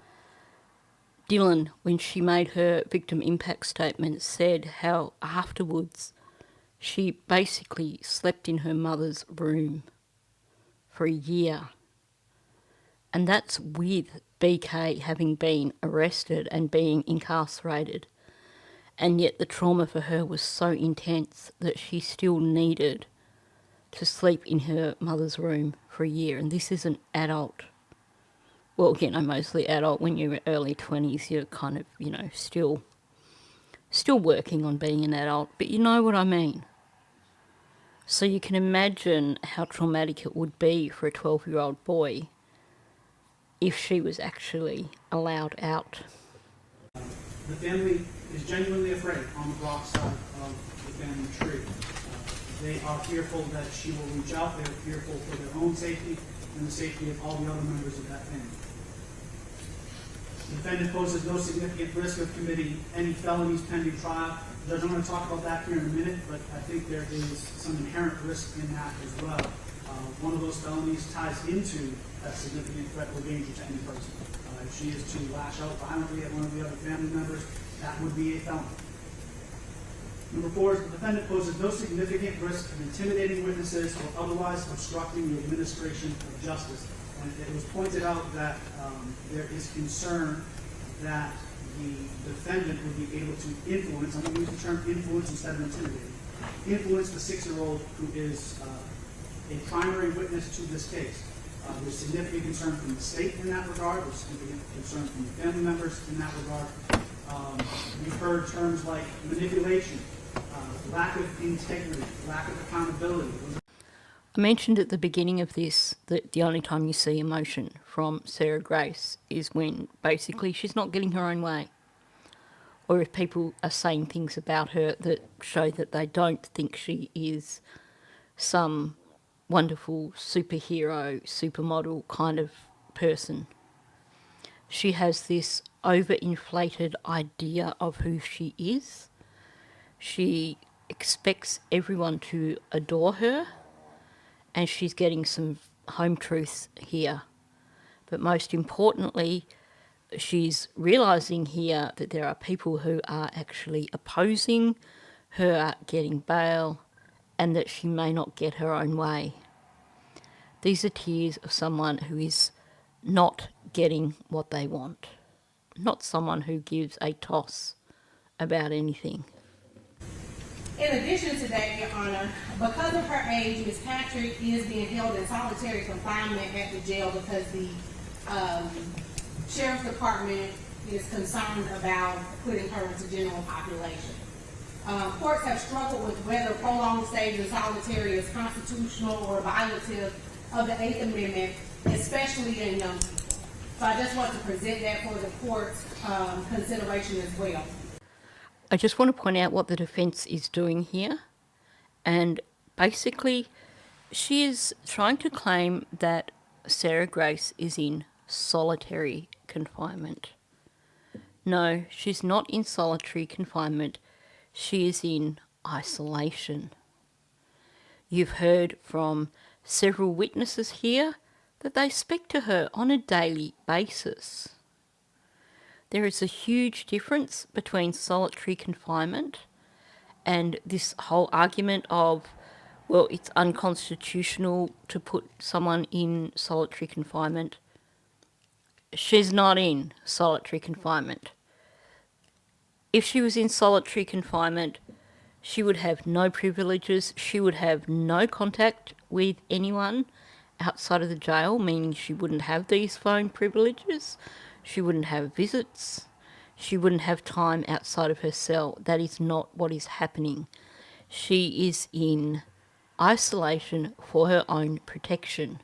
Dylan, when she made her victim impact statement, said how afterwards she basically slept in her mother's room for a year. And that's with BK having been arrested and being incarcerated. And yet the trauma for her was so intense that she still needed to sleep in her mother's room for a year. And this is an adult. Well, you know, mostly adult. When you're early 20s, you're kind of, you know, still working on being an adult. But you know what I mean. So you can imagine how traumatic it would be for a 12-year-old boy if she was actually allowed out. The family is genuinely afraid on the Brock side of the family tree. They are fearful that she will reach out. They are fearful for their own safety and the safety of all the other members of that family. The defendant poses no significant risk of committing any felonies pending trial. Judge, I'm going to talk about that here in a minute, but I think there is some inherent risk in that as well. One of those felonies ties into that significant threat or danger to any person. If she is to lash out violently at one of the other family members, that would be a felony. Number 4 is the defendant poses no significant risk of intimidating witnesses or otherwise obstructing the administration of justice. And it was pointed out that there is concern that the defendant would be able to influence, I'm going to use the term influence instead of intimidating, influence the 6-year-old who is a primary witness to this case. There's significant concern from the state in that regard. There's significant concern from the family members in that regard. We've heard terms like manipulation, lack of integrity, lack of accountability. I mentioned at the beginning of this that the only time you see emotion from Sarah Grace is when basically she's not getting her own way. Or if people are saying things about her that show that they don't think she is some wonderful superhero, supermodel kind of person. She has this overinflated idea of who she is. She expects everyone to adore her, and she's getting some home truths here. But most importantly, she's realising here that there are people who are actually opposing her getting bail and that she may not get her own way. These are tears of someone who is not getting what they want, not someone who gives a toss about anything. In addition to that, Your Honor, because of her age, Ms. Patrick is being held in solitary confinement at the jail because the Sheriff's Department is concerned about putting her into general population. Courts have struggled with whether prolonged stays in solitary is constitutional or violative of the 8th Amendment, especially in young people. So I just want to present that for the court's consideration as well. I just want to point out what the defence is doing here. And basically, she is trying to claim that Sarah Grace is in solitary confinement. No, she's not in solitary confinement. She is in isolation. You've heard from several witnesses here that they speak to her on a daily basis. There is a huge difference between solitary confinement and this whole argument of, well, it's unconstitutional to put someone in solitary confinement. She's not in solitary confinement. If she was in solitary confinement, she would have no privileges. She would have no contact with anyone outside of the jail, meaning she wouldn't have these phone privileges. She wouldn't have visits. She wouldn't have time outside of her cell. That is not what is happening. She is in isolation for her own protection.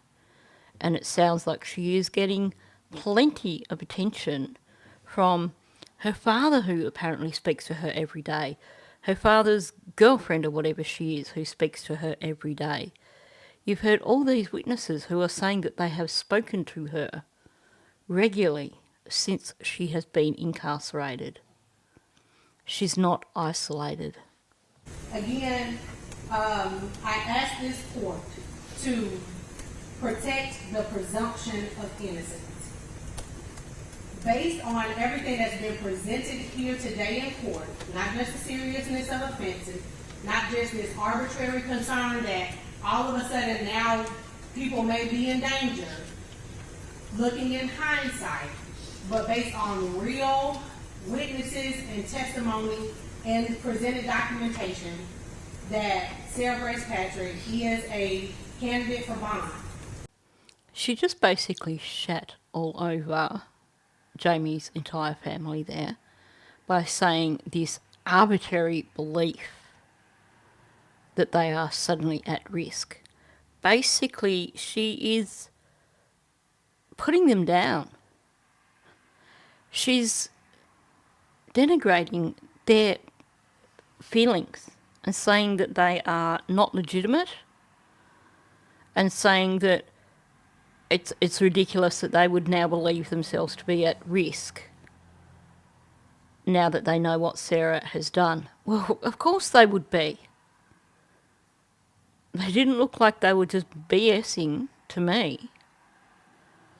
And it sounds like she is getting plenty of attention from her father, who apparently speaks to her every day, her father's girlfriend or whatever she is, who speaks to her every day. You've heard all these witnesses who are saying that they have spoken to her regularly since she has been incarcerated. She's not isolated. Again, I ask this court to protect the presumption of innocence. Based on everything that's been presented here today in court, not just the seriousness of offenses, not just this arbitrary concern that all of a sudden now people may be in danger, looking in hindsight, but based on real witnesses and testimony and presented documentation, that Sarah Grace Patrick is a candidate for bond. She just basically shat all over Jamie's entire family there by saying this arbitrary belief that they are suddenly at risk. Basically, she is putting them down. She's denigrating their feelings and saying that they are not legitimate, and saying that it's ridiculous that they would now believe themselves to be at risk now that they know what Sarah has done. Well, of course they would be. They didn't look like they were just BSing to me.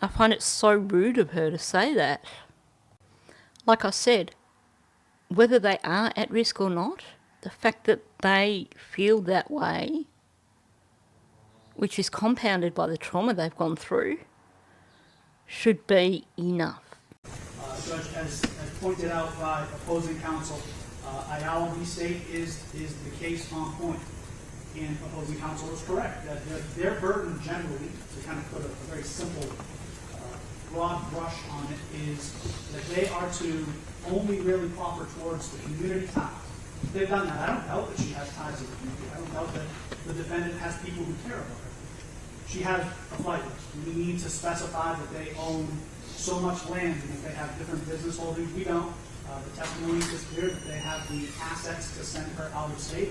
I find it so rude of her to say that. Like I said, whether they are at risk or not, the fact that they feel that way, which is compounded by the trauma they've gone through, should be enough. Judge, as pointed out by opposing counsel, Ayala v. State is the case on point. And opposing counsel is correct that their burden generally, to kind of put a very simple, broad brush on it, is that they are to only really proffer towards the community ties. They've done that. I don't doubt that she has ties to the community. I don't doubt that the defendant has people who care about her. She has a flight list. We need to specify that they own so much land, and if they have different business holdings, we don't. The testimony is clear that they have the assets to send her out of state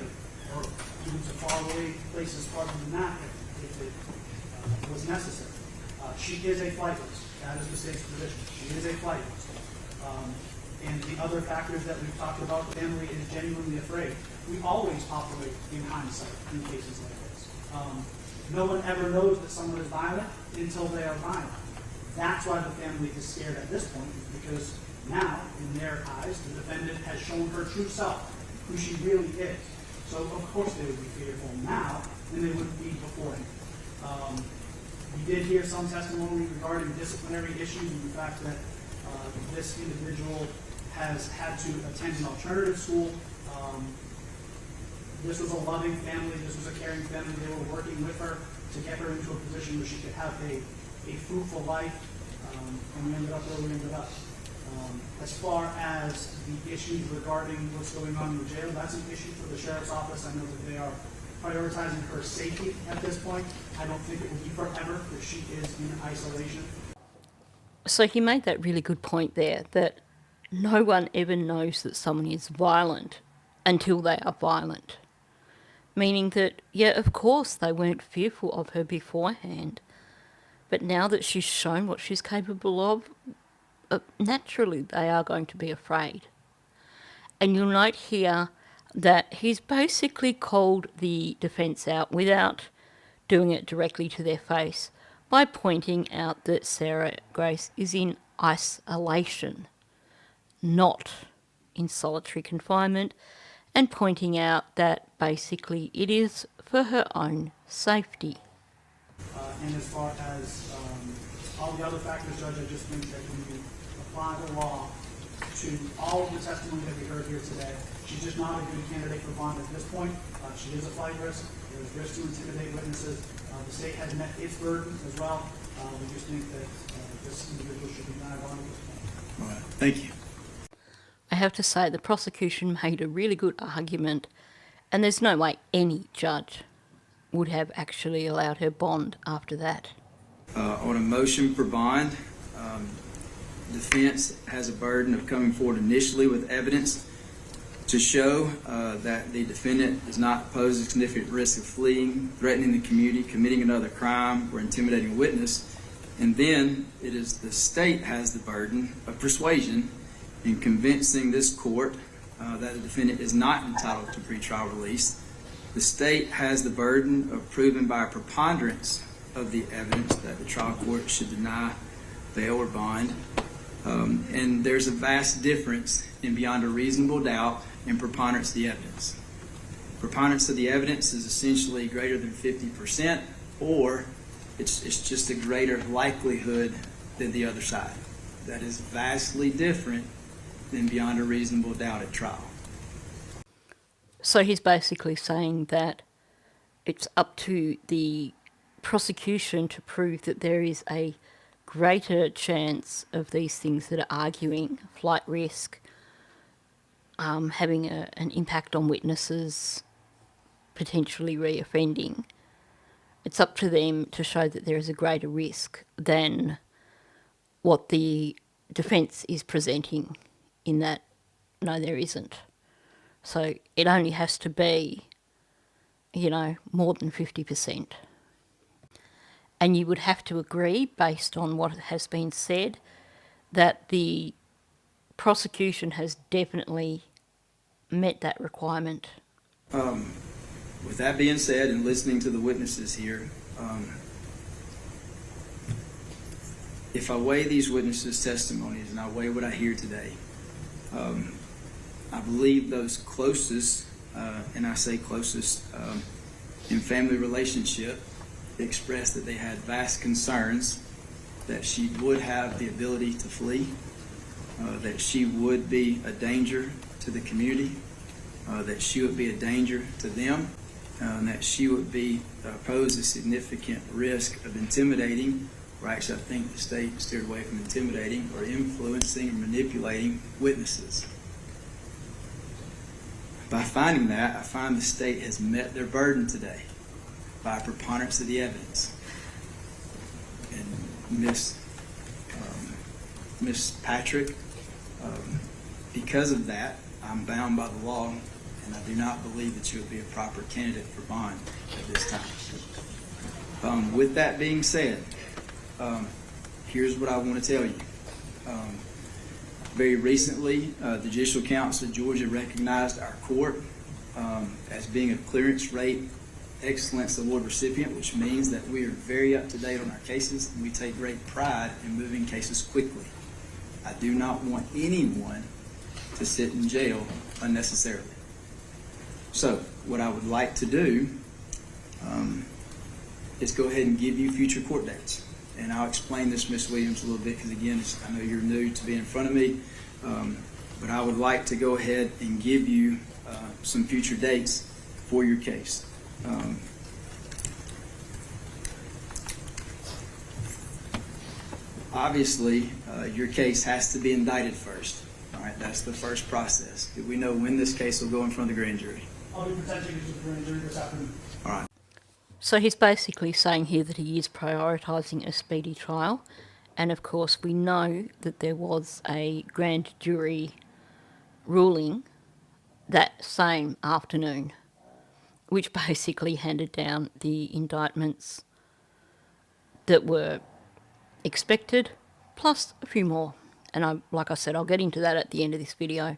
or even to faraway places farther than that if it was necessary. She is a flight list. That is the state's position. She is a flight list. And the other factors that we've talked about, the family is genuinely afraid. We always operate in hindsight in cases like this. No one ever knows that someone is violent until they are violent. That's why the family is scared at this point, because now, in their eyes, the defendant has shown her true self, who she really is. So, of course, they would be fearful now than they would be beforehand. We did hear some testimony regarding disciplinary issues and the fact that this individual has had to attend an alternative school. This was a loving family. This was a caring family. They were working with her to get her into a position where she could have a fruitful life, and we ended up where we ended up. As far as the issues regarding what's going on in the jail, that's an issue for the sheriff's office. I know that they are prioritizing her safety at this point. I don't think it will be forever if she is in isolation. So he made that really good point there, that no one ever knows that someone is violent until they are violent. Meaning that, yeah, of course they weren't fearful of her beforehand, but now that she's shown what she's capable of, naturally they are going to be afraid. And you'll note here that he's basically called the defence out without doing it directly to their face by pointing out that Sarah Grace is in isolation, not in solitary confinement, and pointing out that basically it is for her own safety. And as far as all the other factors, Judge, I just think that when you apply the law to all of the testimony that we heard here today, she's just not a good candidate for bond at this point. She is a flight risk. There's risk to intimidate witnesses. The state has met its burden as well. We just think that this individual should be denied bond at this point. All right. Thank you. I have to say the prosecution made a really good argument, and there's no way any judge would have actually allowed her bond after that. On a motion for bond, defense has a burden of coming forward initially with evidence to show that the defendant does not pose a significant risk of fleeing, threatening the community, committing another crime, or intimidating a witness. And then it is the state has the burden of persuasion in convincing this court that the defendant is not entitled to pretrial release. The state has the burden of proving by a preponderance of the evidence that the trial court should deny bail or bond. And there's a vast difference in beyond a reasonable doubt and preponderance of the evidence. Preponderance of the evidence is essentially greater than 50%, or it's just a greater likelihood than the other side. That is vastly different than beyond a reasonable doubt at trial. So he's basically saying that it's up to the prosecution to prove that there is a greater chance of these things that are arguing, flight risk, having an impact on witnesses, potentially reoffending. It's up to them to show that there is a greater risk than what the defence is presenting in that, no, there isn't. So it only has to be, more than 50%. And you would have to agree, based on what has been said, that the prosecution has definitely met that requirement. With that being said, and listening to the witnesses here, if I weigh these witnesses' testimonies and I weigh what I hear today, I believe those closest, and I say closest, in family relationship, expressed that they had vast concerns that she would have the ability to flee, that she would be a danger to the community, that she would be a danger to them, and that she would pose a significant risk of intimidating, or actually I think the state steered away from intimidating, or influencing or manipulating witnesses. By finding that, I find the state has met their burden today by a preponderance of the evidence. And Miss Patrick, because of that, I'm bound by the law, and I do not believe that she would be a proper candidate for bond at this time. With that being said, here's what I want to tell you. Very recently, the Judicial Council of Georgia recognized our court as being a clearance rate excellence award recipient, which means that we are very up to date on our cases, and we take great pride in moving cases quickly. I do not want anyone to sit in jail unnecessarily. So what I would like to do is go ahead and give you future court dates. And I'll explain this, Ms. Williams, a little bit, because again, I know you're new to being in front of me, but I would like to go ahead and give you some future dates for your case. Obviously, your case has to be indicted first. All right, that's the first process. Do we know when this case will go in front of the grand jury? I'll be presenting it to the grand jury this afternoon. All right. So he's basically saying here that he is prioritising a speedy trial, and of course we know that there was a grand jury ruling that same afternoon, which basically handed down the indictments that were expected, plus a few more. And like I said, I'll get into that at the end of this video.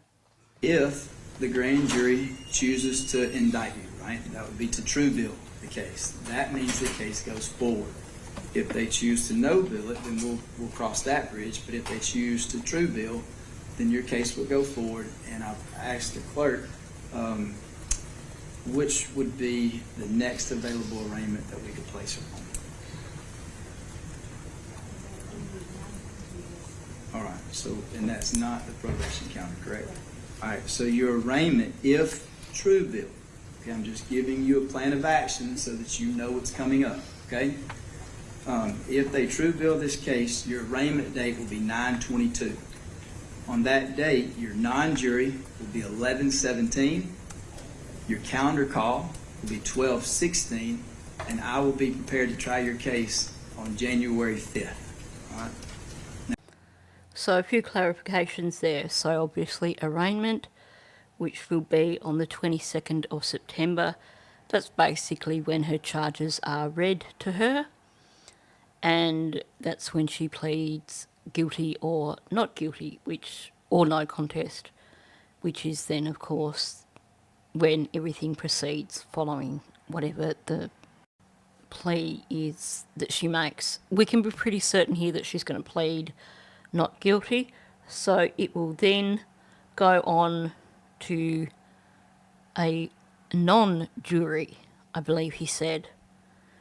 If the grand jury chooses to indict you, right, that would be to true bill the case, that means the case goes forward. If they choose to no bill it, then we'll cross that bridge. But if they choose to true bill, then your case will go forward. And I've asked the clerk which would be the next available arraignment that we could place her on. All right, so, and that's not the probation counter, correct? All right, so your arraignment, if true bill, okay, I'm just giving you a plan of action so that you know what's coming up, okay? If they true bill this case, your arraignment date will be 9/22. On that date, your non-jury will be 11/17. Your calendar call will be 12/16, and I will be prepared to try your case on January 5th. All right? So a few clarifications there. So obviously arraignment, which will be on the 22nd of September. That's basically when her charges are read to her. And that's when she pleads guilty or not guilty, or no contest, which is then, of course, when everything proceeds following whatever the plea is that she makes. We can be pretty certain here that she's going to plead not guilty, so it will then go on to a non-jury, I believe he said.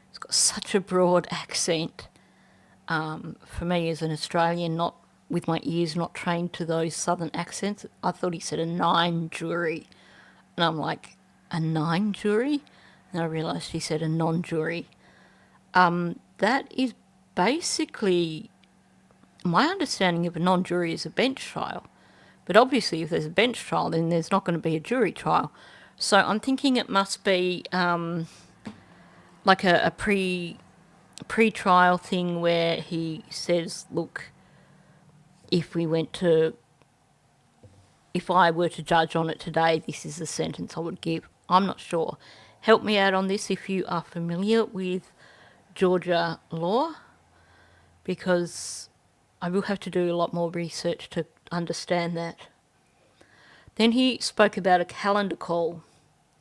It's got such a broad accent. For me as an Australian, not with my ears not trained to those southern accents, I thought he said a 9-jury. And I'm like, a 9-jury? And I realised he said a non-jury. That is basically, my understanding of a non-jury is a bench trial. But obviously if there's a bench trial, then there's not going to be a jury trial. So I'm thinking it must be like a pre-trial thing where he says, look, if I were to judge on it today, this is the sentence I would give. I'm not sure. Help me out on this if you are familiar with Georgia law, because I will have to do a lot more research to understand that. Then he spoke about a calendar call,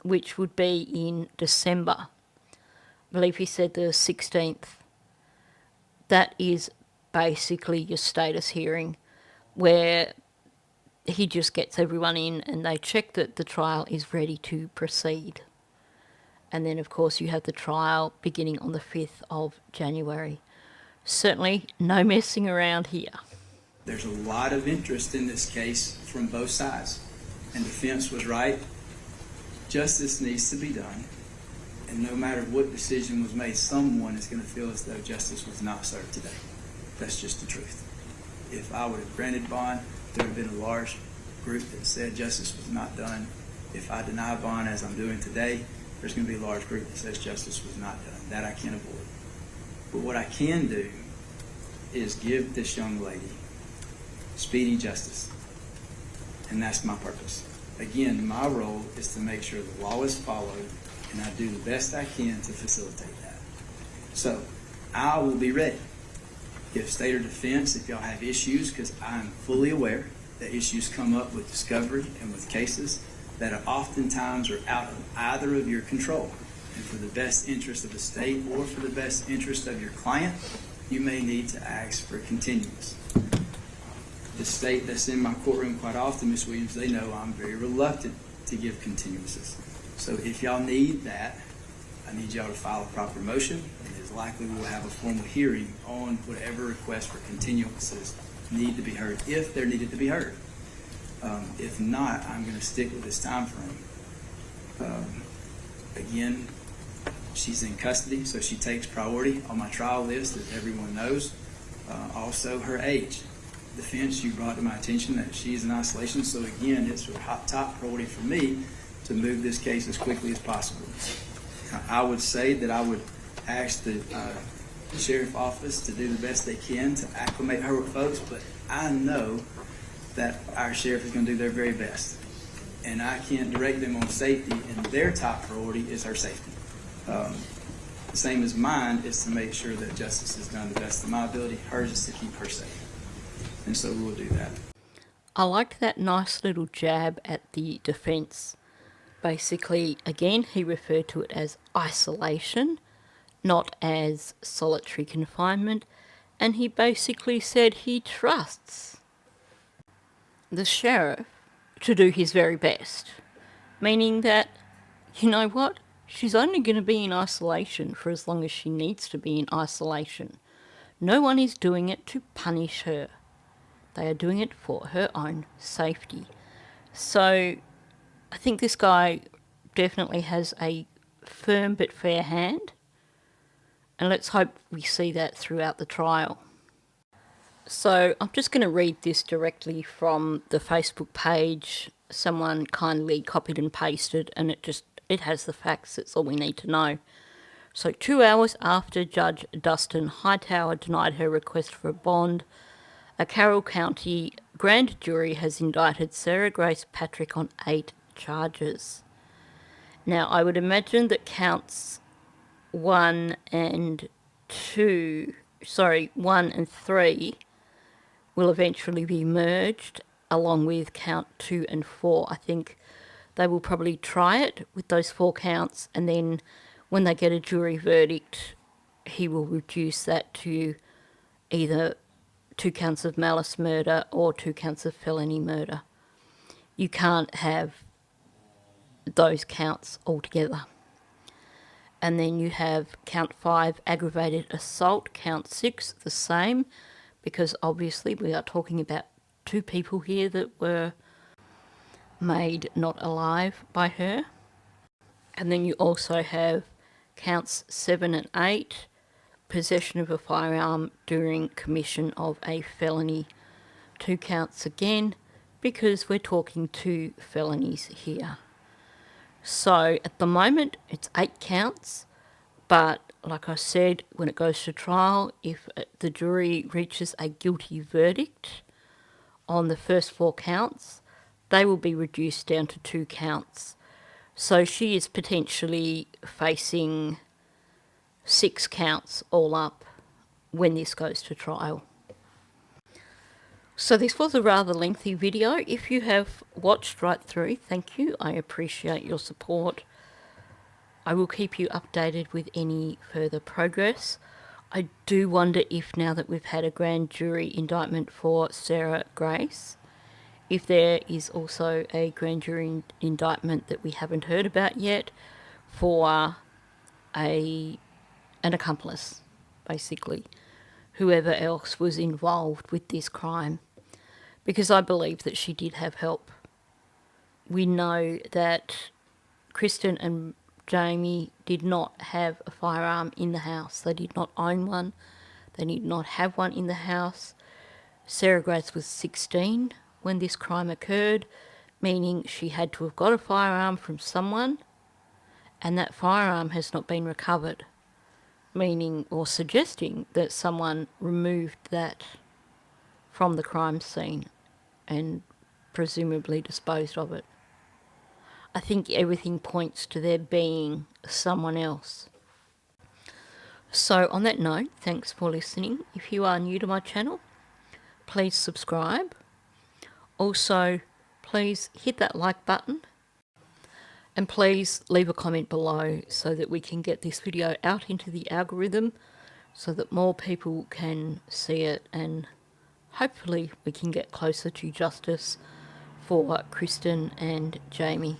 which would be in December. I believe he said the 16th. That is basically your status hearing, where he just gets everyone in and they check that the trial is ready to proceed. And then, of course, you have the trial beginning on the 5th of January. Certainly no messing around here. There's a lot of interest in this case from both sides. And the defense was right. Justice needs to be done. And no matter what decision was made, someone is going to feel as though justice was not served today. That's just the truth. If I would have granted bond, there would have been a large group that said justice was not done. If I deny bond, as I'm doing today, there's going to be a large group that says justice was not done. That I can't avoid. But what I can do is give this young lady speedy justice. And that's my purpose. Again, my role is to make sure the law is followed, and I do the best I can to facilitate that. So, I will be ready. If state or defense, if y'all have issues, because I'm fully aware that issues come up with discovery and with cases that are oftentimes are out of either of your control. And for the best interest of the state or for the best interest of your client, you may need to ask for continuance. The state that's in my courtroom quite often, Ms. Williams, they know I'm very reluctant to give continuances. So if y'all need that, I need y'all to file a proper motion, and it's likely we'll have a formal hearing on whatever requests for continuances need to be heard, if they're needed to be heard. If not, I'm going to stick with this time frame. Again, she's in custody, so she takes priority on my trial list, as everyone knows. Also, her age. Defense, you brought to my attention that she's in isolation, so again, it's a top priority for me to move this case as quickly as possible. I would say that I would ask the sheriff office to do the best they can to acclimate her with folks, but I know that our sheriff is going to do their very best. And I can't direct them on safety, and their top priority is her safety. The same as mine is to make sure that justice is done to the best of my ability. Hers is to keep her safe. And so we'll do that. I liked that nice little jab at the defence. Basically, again, he referred to it as isolation, not as solitary confinement, and he basically said he trusts the sheriff to do his very best, meaning that, you know what, she's only going to be in isolation for as long as she needs to be in isolation. No one is doing it to punish her. They are doing it for her own safety. So I think this guy definitely has a firm but fair hand, and let's hope we see that throughout the trial. So I'm just going to read this directly from the Facebook page. Someone kindly copied and pasted, and it has the facts. That's all we need to know. So 2 hours after Judge Dustin Hightower denied her request for a bond, a Carroll County grand jury has indicted Sarah Grace Patrick on 8 charges. Now, I would imagine that counts 1 and 3 will eventually be merged along with count 2 and 4. I think they will probably try it with those 4 counts, and then when they get a jury verdict, he will reduce that to either 2 counts of malice murder or 2 counts of felony murder. You can't have those counts altogether. And then you have count 5, aggravated assault, count 6, the same, because obviously we are talking about 2 people here that were made not alive by her. And then you also have counts 7 and 8, possession of a firearm during commission of a felony. 2 counts again, because we're talking 2 felonies here. So at the moment it's 8 counts, but like I said, when it goes to trial, if the jury reaches a guilty verdict on the first 4 counts, they will be reduced down to 2 counts. So she is potentially facing 6 counts all up when this goes to trial. So this was a rather lengthy video. If you have watched right through, thank you. I appreciate your support. I will keep you updated with any further progress. I do wonder if, now that we've had a grand jury indictment for Sarah Grace, if there is also a grand jury indictment that we haven't heard about yet for an accomplice, basically, whoever else was involved with this crime. Because I believe that she did have help. We know that Kristin and Jamie did not have a firearm in the house. They did not own one. They did not have one in the house. Sarah Grace was 16 when this crime occurred, meaning she had to have got a firearm from someone, and that firearm has not been recovered, meaning or suggesting that someone removed that from the crime scene and presumably disposed of it. I think everything points to there being someone else. So on that note, thanks for listening. If you are new to my channel, please subscribe. Also, please hit that like button, and please leave a comment below so that we can get this video out into the algorithm so that more people can see it, and hopefully we can get closer to justice for Kristin and Jamie.